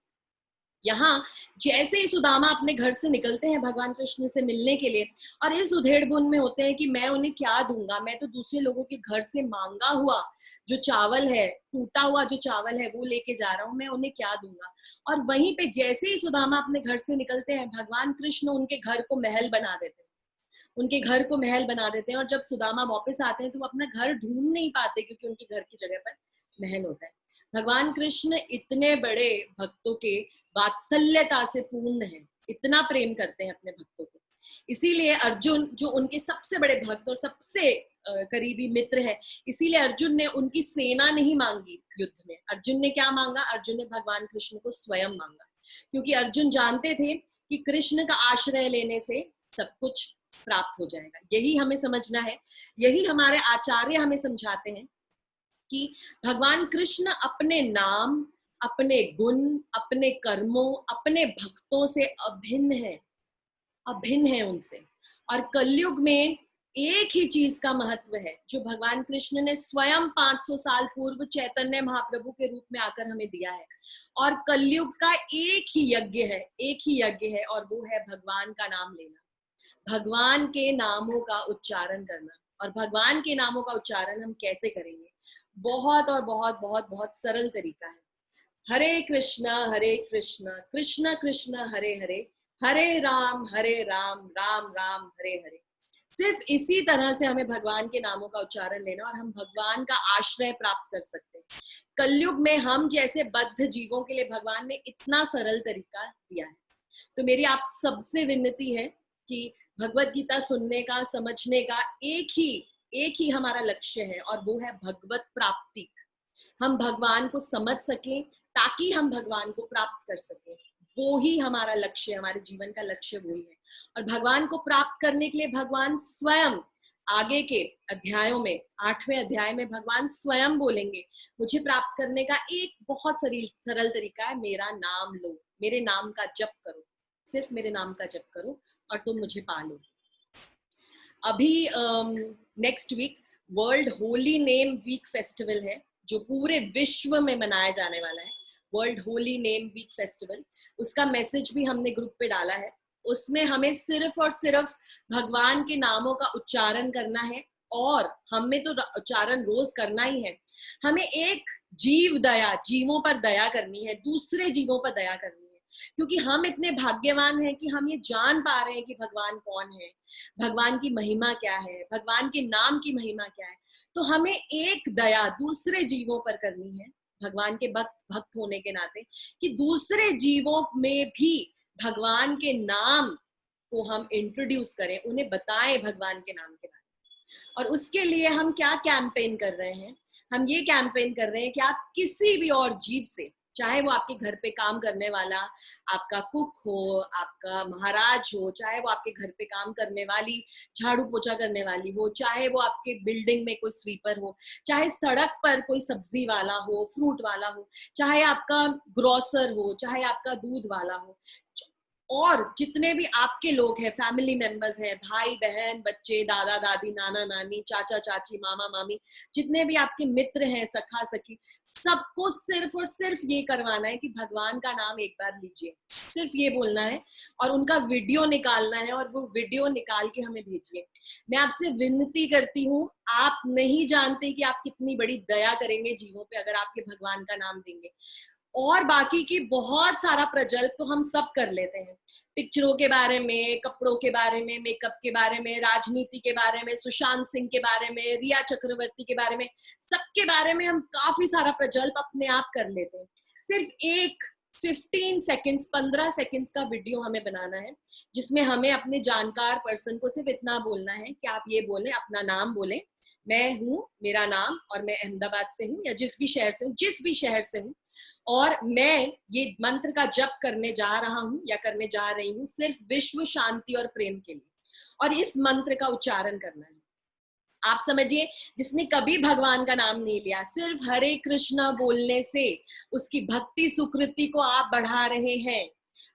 यहाँ जैसे ही सुदामा अपने घर से निकलते हैं भगवान कृष्ण से मिलने के लिए और इस उधेड़बुन में होते हैं कि मैं उन्हें क्या दूंगा, मैं तो दूसरे लोगों के घर से मांगा हुआ जो चावल है, टूटा हुआ जो चावल है वो लेके जा रहा हूँ, मैं उन्हें क्या दूंगा। और वहीं पे जैसे ही सुदामा अपने घर से निकलते हैं भगवान कृष्ण उनके घर को महल बना देते हैं, उनके घर को महल बना देते हैं। और जब सुदामा वापस आते हैं तो वो अपना घर ढूंढ नहीं पाते क्योंकि उनके घर की जगह पर महल होता है। भगवान कृष्ण इतने बड़े भक्तों के वात्सल्यता से पूर्ण है, इतना प्रेम करते हैं अपने भक्तों को। इसीलिए अर्जुन जो उनके सबसे बड़े भक्त और सबसे करीबी मित्र है, इसीलिए अर्जुन ने उनकी सेना नहीं मांगी युद्ध में। अर्जुन ने क्या मांगा, अर्जुन ने भगवान कृष्ण को स्वयं मांगा, क्योंकि अर्जुन जानते थे कि कृष्ण का आश्रय लेने से सब कुछ प्राप्त हो जाएगा। यही हमें समझना है, यही हमारे आचार्य हमें समझाते हैं कि भगवान कृष्ण अपने नाम, अपने गुण, अपने कर्मों, अपने भक्तों से अभिन्न है उनसे। और कलयुग में एक ही चीज का महत्व है जो भगवान कृष्ण ने स्वयं 500 साल पूर्व चैतन्य महाप्रभु के रूप में आकर हमें दिया है। और कलयुग का एक ही यज्ञ है और वो है भगवान का नाम लेना, भगवान के नामों का उच्चारण करना। और भगवान के नामों का उच्चारण हम कैसे करेंगे, बहुत और बहुत बहुत बहुत सरल तरीका है। हरे कृष्ण कृष्ण कृष्ण हरे हरे, हरे राम राम राम हरे हरे। सिर्फ इसी तरह से हमें भगवान के नामों का उच्चारण लेना और हम भगवान का आश्रय प्राप्त कर सकते हैं। कलयुग में हम जैसे बद्ध जीवों के लिए भगवान ने इतना सरल तरीका दिया है। तो मेरी आप सबसे विनती है कि भगवत गीता सुनने का, समझने का एक ही हमारा लक्ष्य है और वो है भगवत प्राप्ति। हम भगवान को समझ सकें ताकि हम भगवान को प्राप्त कर सकें, वो ही हमारा लक्ष्य है, हमारे जीवन का लक्ष्य वही है। और भगवान को प्राप्त करने के लिए भगवान स्वयं आगे के अध्यायों में, 8वें अध्याय में भगवान स्वयं बोलेंगे मुझे प्राप्त करने का एक बहुत सरल तरीका है, मेरा नाम लो, मेरे नाम का जप करो, सिर्फ मेरे नाम का जप करो और तुम मुझे पालो। अभी next week world holy name week festival है जो पूरे विश्व में मनाया जाने वाला है। World holy name week festival, उसका मैसेज भी हमने ग्रुप पे डाला है। उसमें हमें सिर्फ और सिर्फ भगवान के नामों का उच्चारण करना है और हमें तो उच्चारण रोज करना ही है। हमें एक जीवों पर दया करनी है, दूसरे जीवों पर दया करनी है। क्योंकि हम इतने भाग्यवान हैं कि हम ये जान पा रहे हैं कि भगवान कौन है, भगवान की महिमा क्या है, भगवान के नाम की महिमा क्या है। तो हमें एक दया दूसरे जीवों पर करनी है, भगवान के भक्त होने के नाते, कि दूसरे जीवों में भी भगवान के नाम को हम इंट्रोड्यूस करें, उन्हें बताएं भगवान के नाम के बारे में। और उसके लिए हम क्या कैंपेन कर रहे हैं? हम ये कैंपेन कर रहे हैं कि आप किसी भी और जीव से, चाहे वो आपके घर पे काम करने वाला आपका कुक हो, आपका महाराज हो, चाहे वो आपके घर पे काम करने वाली झाड़ू पोछा करने वाली हो, चाहे वो आपके बिल्डिंग में कोई स्वीपर हो, चाहे सड़क पर कोई सब्जी वाला हो, फ्रूट वाला हो, चाहे आपका ग्रोसर हो, चाहे आपका दूध वाला हो, और जितने भी आपके लोग हैं, फैमिली मेंबर्स हैं, भाई बहन, बच्चे, दादा दादी, नाना नानी, चाचा चाची, मामा मामी, जितने भी आपके मित्र हैं, सखा सखी, सबको सिर्फ और सिर्फ ये करवाना है कि भगवान का नाम एक बार लीजिए, सिर्फ ये बोलना है और उनका वीडियो निकालना है और वो वीडियो निकाल के हमें भेजिए। मैं आपसे विनती करती हूँ, आप नहीं जानते कि आप कितनी बड़ी दया करेंगे जीवों पे अगर आपके भगवान का नाम देंगे। और बाकी की बहुत सारा प्रजल्प तो हम सब कर लेते हैं, पिक्चरों के बारे में, कपड़ों के बारे में, मेकअप के बारे में, राजनीति के बारे में, सुशांत सिंह के बारे में, रिया चक्रवर्ती के बारे में, सबके बारे में हम काफी सारा प्रजल्प अपने आप कर लेते हैं। सिर्फ एक 15 सेकंड्स 15 सेकंड्स का वीडियो हमें बनाना है, जिसमें हमें अपने जानकार पर्सन को सिर्फ इतना बोलना है कि आप ये बोलें, अपना नाम बोलें, मैं हूँ, मेरा नाम, और मैं अहमदाबाद से हूँ या जिस भी शहर से हूँ, जिस भी शहर से हूँ, और मैं ये मंत्र का जप करने जा रहा हूं या करने जा रही हूँ सिर्फ विश्व शांति और प्रेम के लिए, और इस मंत्र का उच्चारण करना है। आप समझिए, जिसने कभी भगवान का नाम नहीं लिया, सिर्फ हरे कृष्णा बोलने से उसकी भक्ति सुकृति को आप बढ़ा रहे हैं।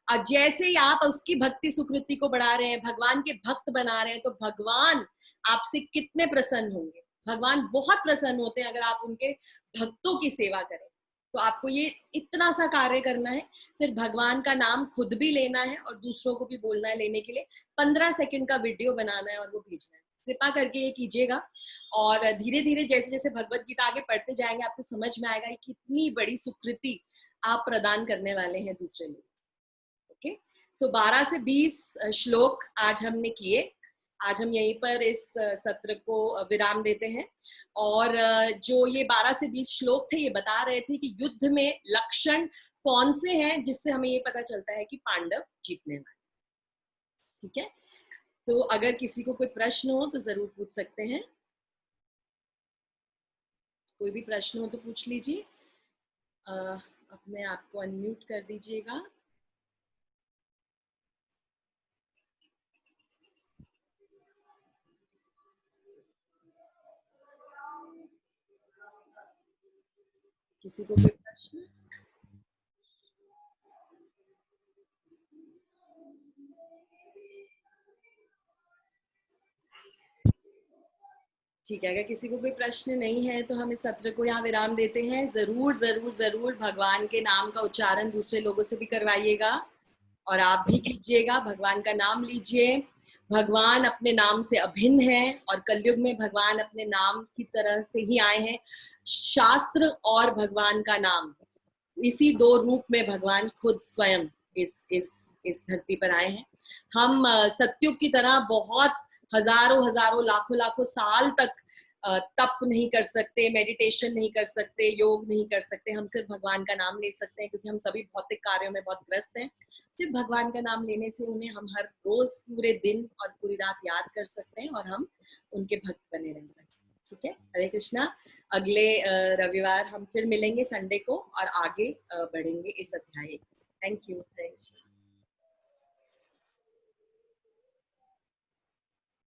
और जैसे ही आप उसकी भक्ति सुकृति को बढ़ा रहे हैं, भगवान के भक्त बना रहे हैं, तो भगवान आपसे कितने प्रसन्न होंगे। भगवान बहुत प्रसन्न होते हैं अगर आप उनके भक्तों की सेवा करें। तो आपको ये इतना सा कार्य करना है, सिर्फ भगवान का नाम खुद भी लेना है और दूसरों को भी बोलना है लेने के लिए, 15 सेकंड का वीडियो बनाना है और वो भेजना है। कृपा करके ये कीजिएगा, और धीरे धीरे जैसे जैसे भगवत गीता आगे पढ़ते जाएंगे आपको समझ में आएगा कि कितनी बड़ी सुकृति आप प्रदान करने वाले हैं दूसरे लोग। ओके, सो 12 से 20 श्लोक आज हमने किए। आज हम यहीं पर इस सत्र को विराम देते हैं। और जो ये 12 से 20 श्लोक थे, ये बता रहे थे कि युद्ध में लक्षण कौन से हैं जिससे हमें ये पता चलता है कि पांडव जीतने वाले। ठीक है, तो अगर किसी को कोई प्रश्न हो तो जरूर पूछ सकते हैं। कोई भी प्रश्न हो तो पूछ लीजिए। अपने आप को अनम्यूट कर दीजिएगा। किसी को कोई प्रश्न? ठीक है, अगर किसी को कोई प्रश्न नहीं है तो हम इस सत्र को यहाँ विराम देते हैं। जरूर जरूर जरूर भगवान के नाम का उच्चारण दूसरे लोगों से भी करवाइएगा और आप भी कीजिएगा। भगवान का नाम लीजिए। भगवान अपने नाम से अभिन्न है और कलयुग में भगवान अपने नाम की तरह से ही आए हैं। शास्त्र और भगवान का नाम, इसी दो रूप में भगवान खुद स्वयं इस धरती पर आए हैं। हम सत्युग की तरह बहुत हजारों हजारों लाखों लाखों साल तक तप नहीं कर सकते, मेडिटेशन नहीं कर सकते, योग नहीं कर सकते। हम सिर्फ भगवान का नाम ले सकते हैं क्योंकि हम सभी भौतिक कार्यों में बहुत ग्रस्त हैं। सिर्फ भगवान का नाम लेने से उन्हें हम हर रोज पूरे दिन और पूरी रात याद कर सकते हैं और हम उनके भक्त बने रह सकते हैं। ठीक है, हरे कृष्णा। अगले रविवार हम फिर मिलेंगे संडे को और आगे बढ़ेंगे इस अध्याय। Thank you.